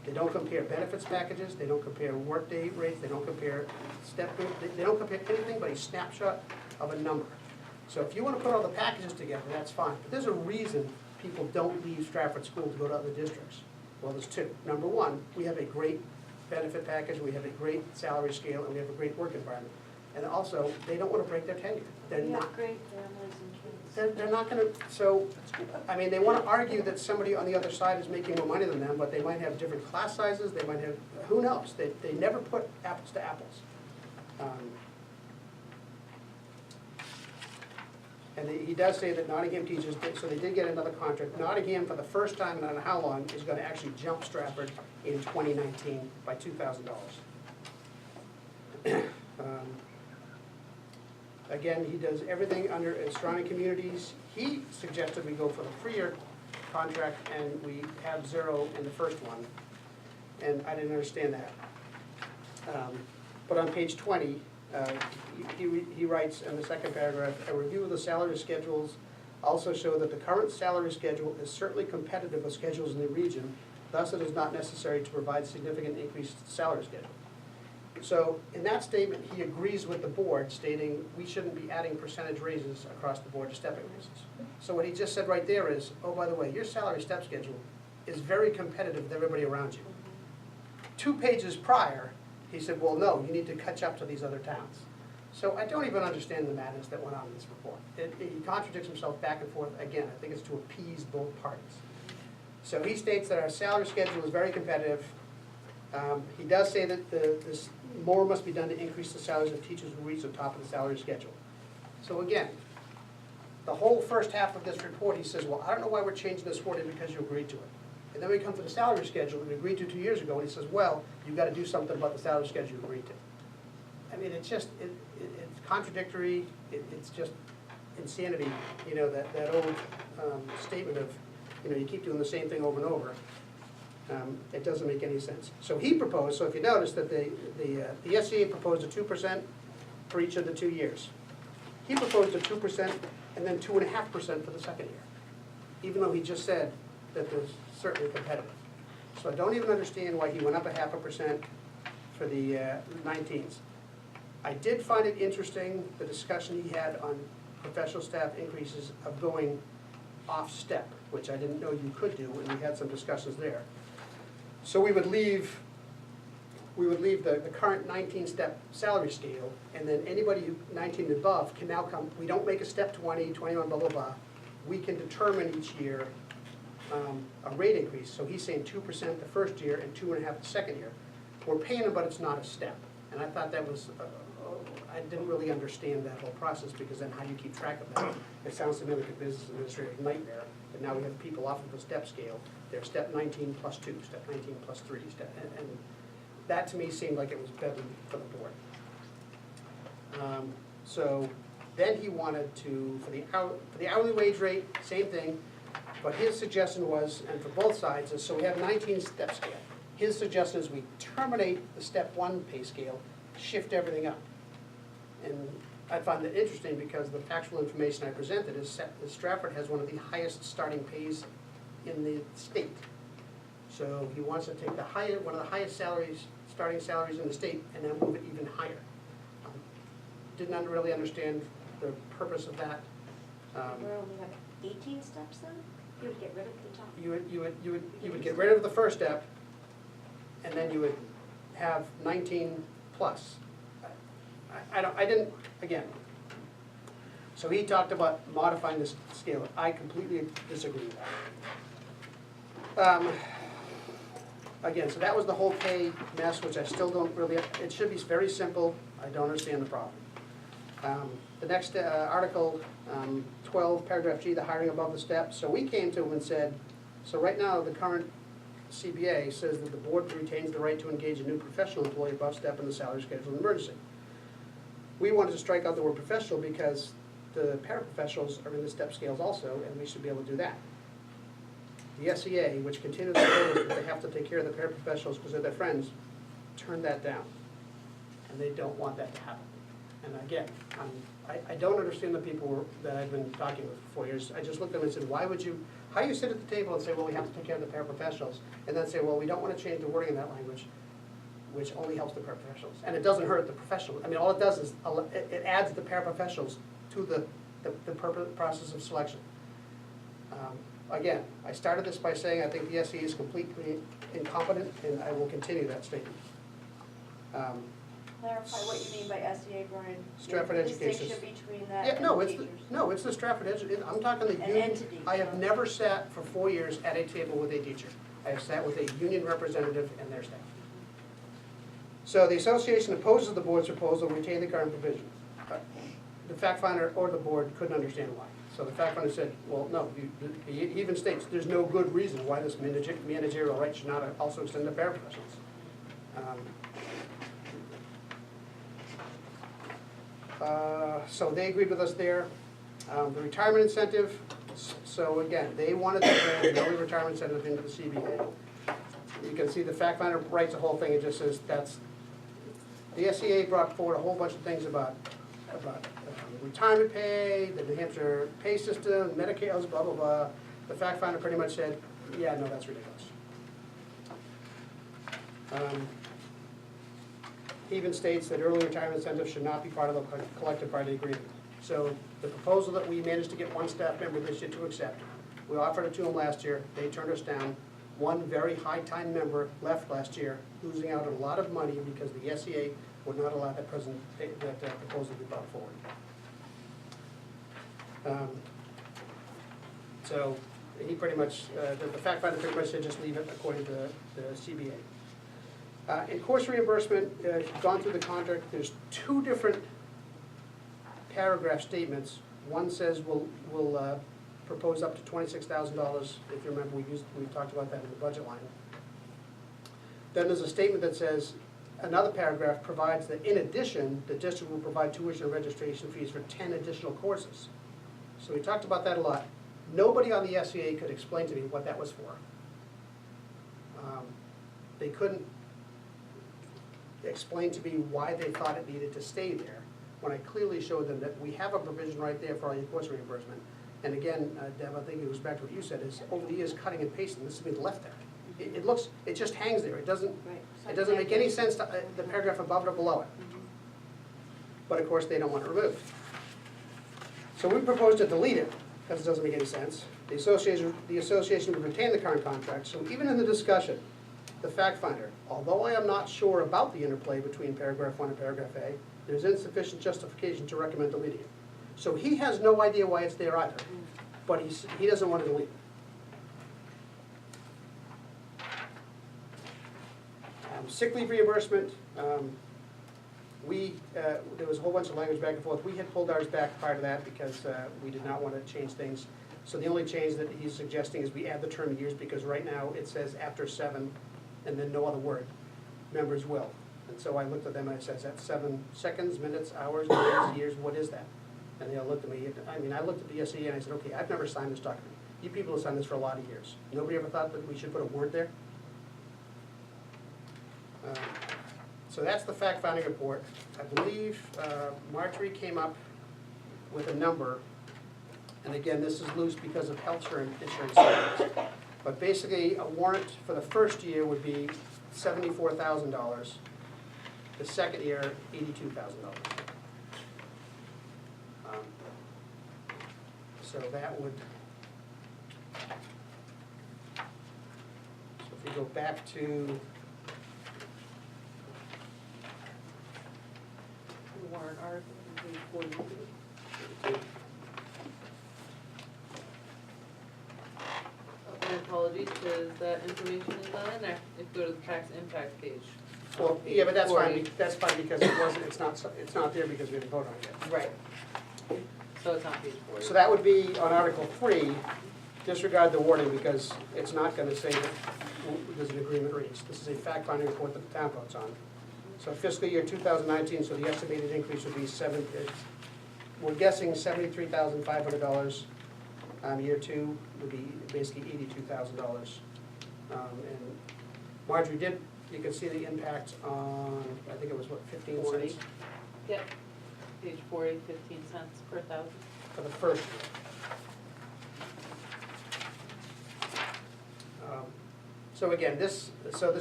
They don't compare benefits packages, they don't compare workday rates, they don't compare step group, they don't compare anything but a snapshot of a number. So if you wanna put all the packages together, that's fine. But there's a reason people don't leave Stratford School to go to other districts. Well, there's two. Number one, we have a great benefit package, we have a great salary scale, and we have a great work environment. And also, they don't want to break their tenure. They're We have not, great families and kids. they're not gonna, so, I mean, they want to argue that somebody on the other side is making more money than them, but they might have different class sizes, they might have, who knows? They never put apples to apples. And he does say that Nottingham teachers did, so they did get another contract. Nottingham, for the first time in I don't know how long, is gonna actually jump Stratford in 2019 by $2,000. Again, he does everything under surrounding communities. He suggested we go for the three-year contract and we have zero in the first one. And I didn't understand that. But on page 20, he writes in the second paragraph, a review of the salary schedules also show that the current salary schedule is certainly competitive with schedules in the region, thus it is not necessary to provide significant increase to the salary schedule. So in that statement, he agrees with the board, stating we shouldn't be adding percentage raises across the board to stepping raises. So what he just said right there is, oh, by the way, your salary step schedule is very competitive with everybody around you. 2 pages prior, he said, well, no, you need to catch up to these other towns. So I don't even understand the madness that went on in this report. He contradicts himself back and forth. Again, I think it's to appease both parties. So he states that our salary schedule is very competitive. He does say that this more must be done to increase the salaries of teachers who reach the top of the salary schedule. So again, the whole first half of this report, he says, well, I don't know why we're changing this order because you agreed to it. And then we come to the salary schedule we agreed to 2 years ago, and he says, well, you've got to do something about the salary schedule you agreed to. I mean, it's just, it's contradictory, it's just insanity, you know, that old statement of, you know, you keep doing the same thing over and over. It doesn't make any sense. So he proposed, so if you notice that the SCA proposed a 2% for each of the 2 years. He proposed a 2% and then 2.5% for the second year, even though he just said that there's certainly competitive. So I don't even understand why he went up 0.5% for the 19s. I did find it interesting, the discussion he had on professional staff increases of going off step, which I didn't know you could do, and we had some discussions there. So we would leave the current 19-step salary scale, and then anybody who 19 and above can now come, we don't make a step 20, 21, blah, blah, blah. We can determine each year a rate increase. So he's saying 2% the first year and 2.5% the second year. We're paying them, but it's not a step. And I thought that was, I didn't really understand that whole process, because then how do you keep track of that? It sounds to me like a business administrative nightmare, but now we have people off of the step scale. They're step 19 plus 2, step 19 plus 3, and that to me seemed like it was better for the board. So then he wanted to, for the hourly wage rate, same thing, but his suggestion was, and for both sides, is so we have 19 step scale. His suggestion is we terminate the step 1 pay scale, shift everything up. And I find that interesting because the factual information I presented is that Stratford has one of the highest starting pays in the state. So he wants to take one of the highest salaries, starting salaries in the state, and then move it even higher. Didn't really understand the purpose of that. We're only have 18 steps then? You would get rid of the top? You would get rid of the first step, and then you would have 19 plus. I didn't, again. So he talked about modifying this scale. I completely disagree with that. Again, so that was the whole pay mess, which I still don't really, it should be very simple. I don't understand the problem. The next Article 12, paragraph G, the hiring above the step. So we came to them and said, so right now, the current CBA says that the board retains the right to engage a new professional employee above step in the salary schedule in emergency. We wanted to strike out the word professional because the paraprofessionals are in the step scales also, and we should be able to do that. The SEA, which continues to tell us that they have to take care of the paraprofessionals because they're their friends, turned that down. And they don't want that to happen. And again, I don't understand the people that I've been talking with for 4 years. I just looked at them and said, why would you, how you sit at the table and say, well, we have to take care of the paraprofessionals, and then say, well, we don't want to change the wording in that language, which only helps the paraprofessionals. And it doesn't hurt the professionals. I mean, all it does is, it adds the paraprofessionals to the process of selection. Again, I started this by saying I think the SEA is completely incompetent, and I will continue that statement. Clarify what you mean by SEA, Brian. Stratford The Education. distinction between that Yeah, and no, the it's, teachers. no, it's the Stratford I'm talking the An union. entity. I have never sat for 4 years at a table with a teacher. I have sat with a union representative and their staff. So the association opposes the board's proposal to retain the current provision. The fact finder or the board couldn't understand why. So the fact finder said, well, no, he even states there's no good reason why this managerial right should not also extend to paraprofessionals. So they agreed with us there. The retirement incentive, so again, they wanted to bring the early retirement incentive into the CBA. You can see the fact finder writes the whole thing, it just says that's, the SEA brought forward a whole bunch of things about retirement pay, the New Hampshire pay system, Medicare, blah, blah, blah. The fact finder pretty much said, yeah, no, that's ridiculous. He even states that early retirement incentives should not be part of the collective bargaining agreement. So the proposal that we managed to get one staff member this year to accept, we offered it to them last year, they turned us down. One very high-time member left last year, losing out on a lot of money because the SEA would not allow that proposal to be brought forward. So he pretty much, the fact finder pretty much said just leave it according to the CBA. In course reimbursement, if you've gone through the contract, there's two different paragraph statements. One says we'll propose up to $26,000. If you remember, we talked about that in the budget line. Then there's a statement that says, another paragraph provides that in addition, the district will provide tuition and registration fees for 10 additional courses. So we talked about that a lot. Nobody on the SEA could explain to me what that was for. They couldn't explain to me why they thought it needed to stay there, when I clearly showed them that we have a provision right there for all your course reimbursement. And again, Deb, I think it goes back to what you said, is over the years cutting and pasting, this has been left there. It just hangs there. It doesn't make any sense to the paragraph above it or below it. But of course, they don't want it removed. So we proposed to delete it, because it doesn't make any sense. The association would retain the current contract, so even in the discussion, the fact finder, although I am not sure about the interplay between paragraph 1 and paragraph A, there's insufficient justification to recommend deleting it. So he has no idea why it's there either, but he doesn't want to delete it. Sick leave reimbursement, there was a whole bunch of language back and forth. We had pulled ours back prior to that because we did not want to change things. So the only change that he's suggesting is we add the term years, because right now it says after 7 and then no other word, members will. And so I looked at them and I said, that's 7 seconds, minutes, hours, days, years, what is that? And they all looked at me, I looked at the SEA and I said, okay, I've never signed this document. You people have signed this for a lot of years. Nobody ever thought that we should put a word there? So that's the fact-finding report. I believe Marjorie came up with a number, and again, this is loose because of health insurance savings. But basically, a warrant for the first year would be $74,000. The second year, $82,000. So that would, so if we go back to Warrant article, page 42. My apologies, because that information is not in there. If you go to the tax impact page. Well, yeah, but that's fine, 40. that's fine because it wasn't, it's not there because we didn't vote on it yet. Right. So it's on page 40. So that would be on Article 3, disregard the wording because it's not gonna say that there's an agreement reached. This is a fact-finding report that the town votes on. So fiscal year 2019, so the estimated increase would be we're guessing $73,500. Year 2 would be basically $82,000. And Marjorie you can see the impact on, I think it was what, 15 40. cents Yep, page 40, 15 cents per thousand. for the first year. So again, this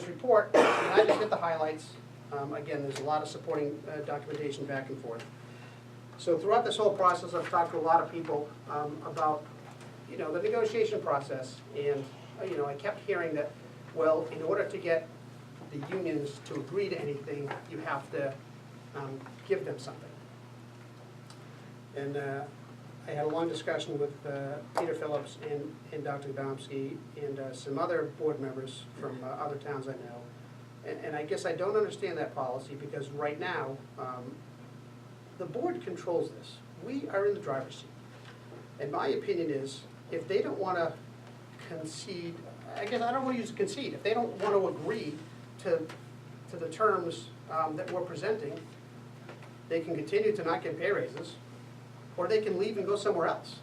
report, and I just hit the highlights. Again, there's a lot of supporting documentation back and forth. So throughout this whole process, I've talked to a lot of people about, the negotiation process. And, I kept hearing that, well, in order to get the unions to agree to anything, you have to give them something. And I had a long discussion with Peter Phillips and Dr. Domsky and some other board members from other towns I know. And I guess I don't understand that policy because right now, the board controls this. We are in the driver's seat. And my opinion is, if they don't want to concede, I guess I don't want to use concede, if they don't want to agree to the terms that we're presenting, they can continue to not get pay raises, or they can leave and go somewhere else.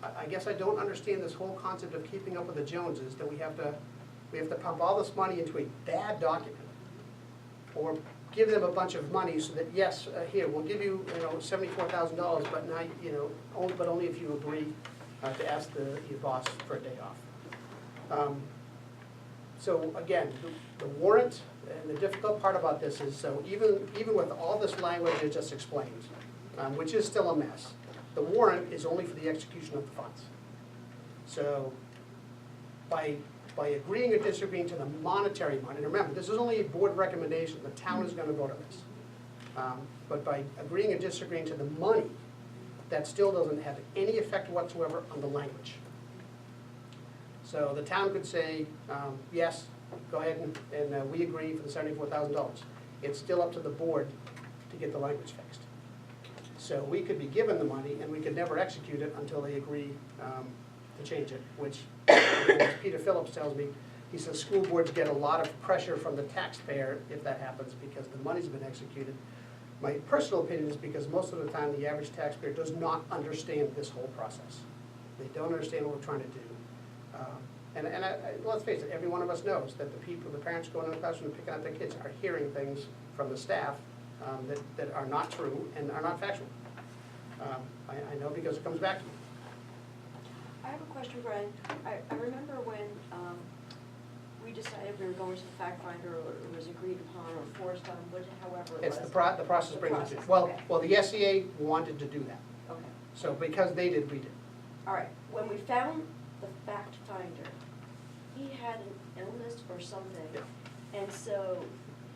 I guess I don't understand this whole concept of keeping up with the Joneses, that we have to pump all this money into a bad document, or give them a bunch of money so that, yes, here, we'll give you, $74,000, but now, but only if you agree to ask your boss for a day off. So again, the warrant, and the difficult part about this is, so even with all this language it just explained, which is still a mess, the warrant is only for the execution of the funds. So by agreeing or disagreeing to the monetary amount, and remember, this is only a board recommendation, the town is going to vote on this. But by agreeing or disagreeing to the money, that still doesn't have any effect whatsoever on the language. So the town could say, yes, go ahead and we agree for the $74,000. It's still up to the board to get the language fixed. So we could be given the money and we could never execute it until they agree to change it, which as Peter Phillips tells me, he says school boards get a lot of pressure from the taxpayer if that happens because the money's been executed. My personal opinion is because most of the time the average taxpayer does not understand this whole process. They don't understand what we're trying to do. Let's face it, every one of us knows that the parents going in the classroom and picking up their kids are hearing things from the staff that are not true and are not factual. I know because it comes back to me. I have a question, Brian. I remember when we decided we were going to the fact finder, or it was agreed upon or forced on, however it was. It's the process brings it to. process, Well, okay. well, the SEA wanted to do that. Okay. So because they did, we did. All right. When we found the fact finder, he had an illness or something. Yeah. And so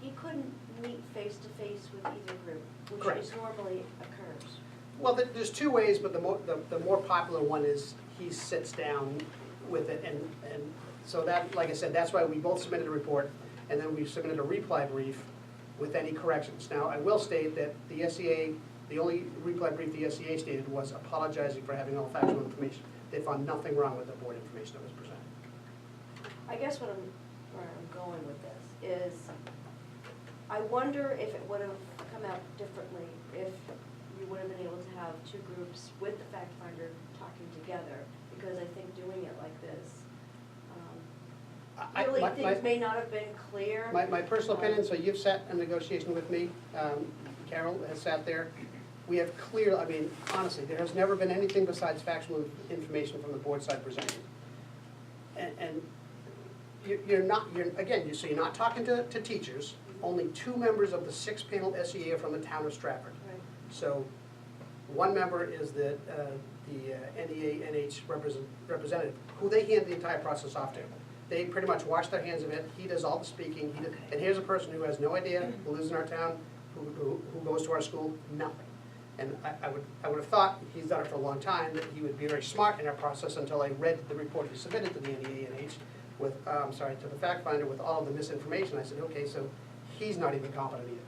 he couldn't meet face to face with either group, which Correct. is normally occurs. Well, there's two ways, but the more popular one is he sits down with it, and so that, like I said, that's why we both submitted a report, and then we submitted a reply brief with any corrections. Now, I will state that the SEA, the only reply brief the SEA stated was apologizing for having all factual information. They found nothing wrong with the board information that was presented. I guess where I'm going with this is, I wonder if it would have come out differently if you would have been able to have two groups with the fact finder talking together, because I think doing it like this, really things may not have been clear. My personal opinion, so you've sat in negotiation with me, Carol has sat there. We have clear, I mean, honestly, there has never been anything besides factual information from the board side presented. And you're not, so you're not talking to teachers. Only 2 members of the 6-panel SEA are from the town of Stratford. Right. So one member is the NEA-NH representative, who they hand the entire process off to. They pretty much wash their hands of it. He does all the speaking. And here's a person who has no idea, who lives in our town, who goes to our school, nothing. And I would have thought, he's done it for a long time, that he would be very smart in our process until I read the report he submitted to the NEA-NH with, to the fact finder with all of the misinformation. I said, okay, so he's not even competent either.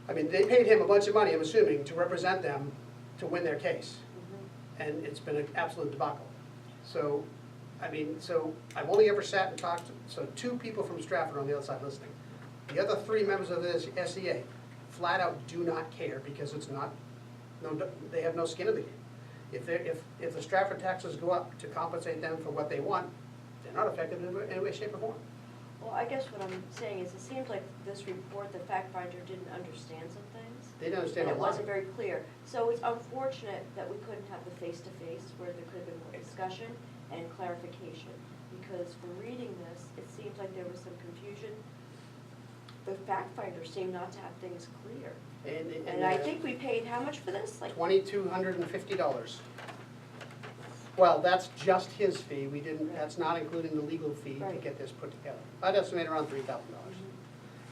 I mean, they paid him a bunch of money, I'm assuming, to represent them to win their case. And it's been an absolute debacle. So, I mean, so I've only ever sat and talked, so 2 people from Stratford are on the other side listening. The other 3 members of this SEA flat out do not care because it's not, no, they have no skin in the game. If the Stratford taxes go up to compensate them for what they want, they're not affected in any way, shape, or form. Well, I guess what I'm saying is, it seems like this report, the fact finder didn't understand some things. They didn't understand And a it lot. wasn't very clear. So it's unfortunate that we couldn't have the face-to-face where there could have been more discussion and clarification. Because from reading this, it seems like there was some confusion. The fact finder seemed not to have things clear. And I think we paid how much for this? Like, $2,250. Well, that's just his fee, we didn't, that's not including the legal fee to Right. get this put together. I'd estimate around $3,000.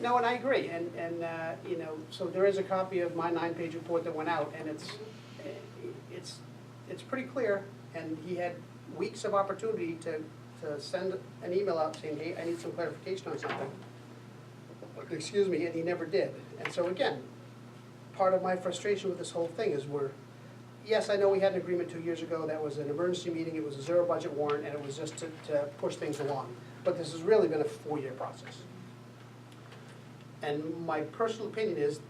No, and I agree, and you know, so there is a copy of my 9-page report that went out, and it's pretty clear, and he had weeks of opportunity to send an email out saying, hey, I need some clarification on something. Excuse me, and he never did. And so again, part of my frustration with this whole thing is yes, I know we had an agreement 2 years ago, that was an emergency meeting, it was a zero budget warrant, and it was just to push things along. But this has really been a 4-year process. And my personal opinion is,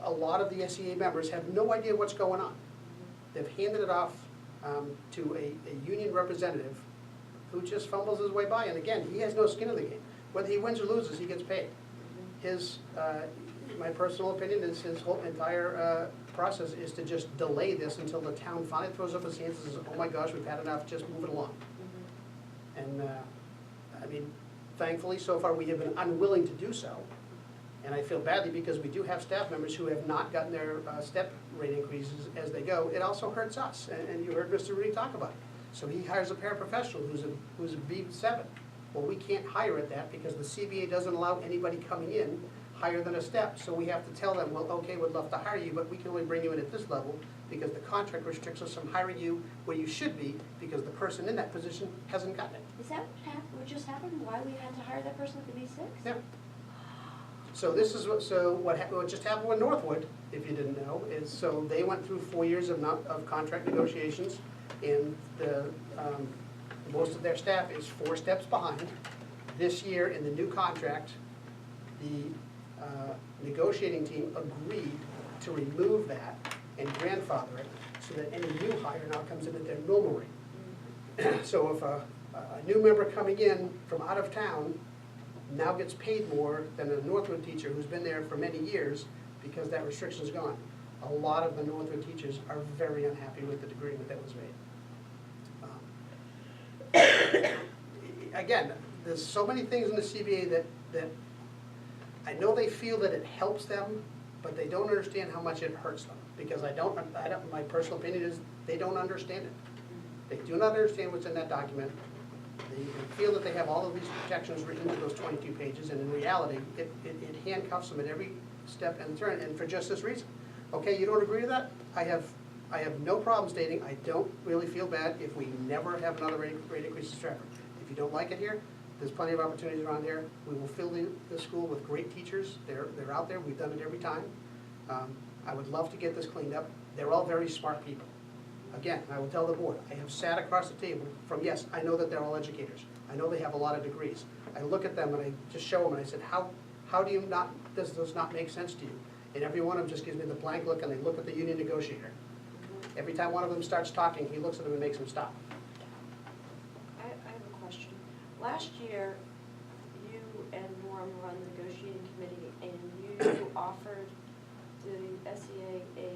a lot of the SEA members have no idea what's going on. They've handed it off to a union representative who just fumbles his way by, and again, he has no skin in the game. Whether he wins or loses, he gets paid. My personal opinion is his whole entire process is to just delay this until the town finally throws up its hands and says, oh my gosh, we've had enough, just move it along. And, I mean, thankfully, so far, we have been unwilling to do so. And I feel badly because we do have staff members who have not gotten their step rate increases as they go. It also hurts us, and you heard Mr. Rudy talk about it. So he hires a paraprofessional who's a B7. Well, we can't hire at that because the CBA doesn't allow anybody coming in higher than a step. So we have to tell them, well, okay, we'd love to hire you, but we can only bring you in at this level because the contract restricts us from hiring you where you should be because the person in that position hasn't gotten it. is that what just happened? Why we had to hire that person at the B6? Yeah. So this is what just happened with Northwood, if you didn't know, is so they went through 4 years of contract negotiations, and most of their staff is 4 steps behind. This year, in the new contract, the negotiating team agreed to remove that and grandfather it, so that any new hire now comes in at their normal rate. So if a new member coming in from out of town now gets paid more than a Northwood teacher who's been there for many years because that restriction's gone. A lot of the Northwood teachers are very unhappy with the agreement that was made. Again, there's so many things in the CBA that I know they feel that it helps them, but they don't understand how much it hurts them. Because my personal opinion is they don't understand it. They do not understand what's in that document. They feel that they have all of these protections written into those 22 pages, and in reality, it handcuffs them at every step and turn, and for just this reason. Okay, you don't agree with that? I have no problem stating I don't really feel bad if we never have another rate increase in Stratford. If you don't like it here, there's plenty of opportunities around here. We will fill the school with great teachers. They're out there. We've done it every time. I would love to get this cleaned up. They're all very smart people. Again, I will tell the board, I have sat across the table from, yes, I know that they're all educators. I know they have a lot of degrees. I look at them and I just show them and I said, how do you not, does this not make sense to you? And every one of them just gives me the blank look and they look at the union negotiator. Every time one of them starts talking, he looks at them and makes them stop. I have a question. Last year, you and Norm were on the negotiating committee, and you offered the SEA a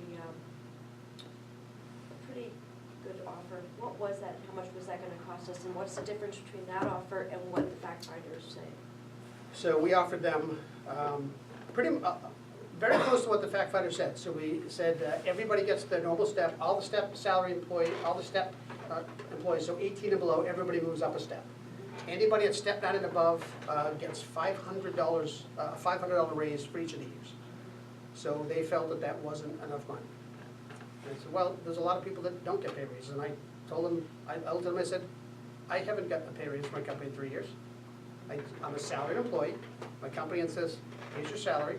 pretty good offer. What was that? How much was that going to cost us? And what's the difference between that offer and what the fact finder is saying? So we offered them very close to what the fact finder said. So we said everybody gets their normal step, all the step salary employee, all the step employees, so 18 and below, everybody moves up a step. Anybody at step 9 and above gets $500, a $500 raise for each of the years. So they felt that that wasn't enough money. And I said, well, there's a lot of people that don't get pay raises. And I told them, I looked at them and I said, I haven't gotten a pay raise for my company in 3 years. I'm a salaried employee, my company and says, here's your salary,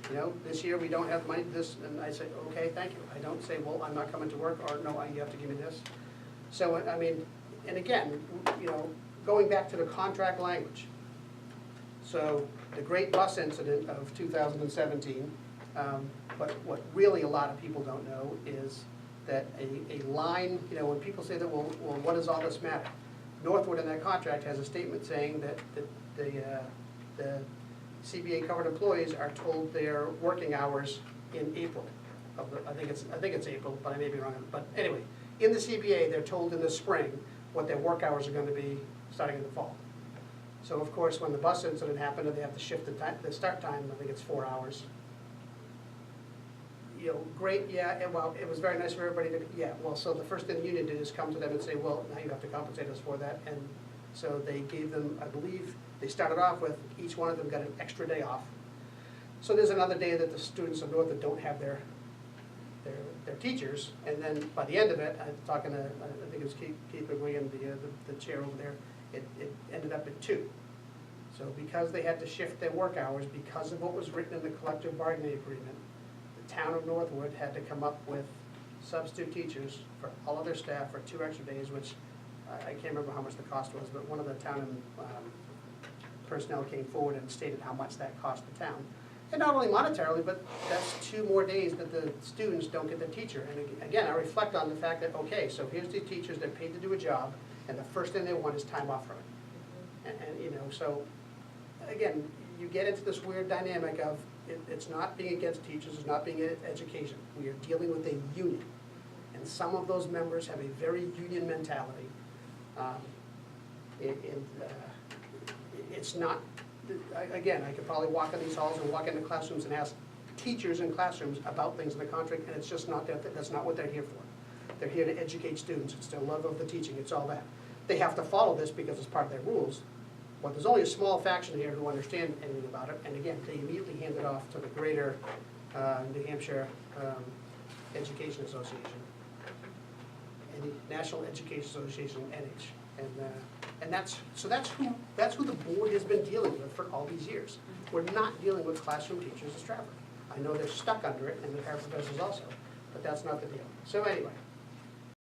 you know, this year we don't have money, this, and I say, okay, thank you. I don't say, well, I'm not coming to work, or no, you have to give me this. So, I mean, and again, you know, going back to the contract language. So, the great bus incident of 2017, but what really a lot of people don't know is that a line, you know, when people say that, well, what does all this matter? Northwood in that contract has a statement saying that the CBA covered employees are told their working hours in April. I think it's April, but I may be wrong. But anyway, in the CBA, they're told in the spring what their work hours are going to be starting in the fall. So of course, when the bus incident happened and they have to shift the start time, I think it's 4 hours. You know, great, yeah, well, it was very nice for everybody to, yeah, well, so the first thing the union did is come to them and say, well, now you have to compensate us for that. And so they gave them, I believe, they started off with, each one of them got an extra day off. So there's another day that the students of Northwood don't have their teachers, and then by the end of it, I'm talking to, I think it was Keith McGuigan, the chair over there, it ended up at 2. So because they had to shift their work hours, because of what was written in the collective bargaining agreement, the town of Northwood had to come up with substitute teachers for all of their staff for 2 extra days, which I can't remember how much the cost was, but one of the town personnel came forward and stated how much that cost the town. And not only monetarily, but that's 2 more days that the students don't get their teacher. And again, I reflect on the fact that, okay, so here's the teachers, they're paid to do a job, and the first thing they want is time off from it. And you know, so, again, you get into this weird dynamic of, it's not being against teachers, it's not being against education. We are dealing with a union. And some of those members have a very union mentality. It's not, again, I could probably walk in these halls and walk into classrooms and ask teachers in classrooms about things in the contract, and it's just not that, that's not what they're here for. They're here to educate students, it's their love of the teaching, it's all that. They have to follow this because it's part of their rules, but there's only a small faction here who understand anything about it, and again, they immediately hand it off to the greater New Hampshire Education Association, and the National Education Association, NH. And that's who the board has been dealing with for all these years. We're not dealing with classroom teachers at Stratford. I know they're stuck under it, and the paraprofessors also, but that's not the deal. So anyway,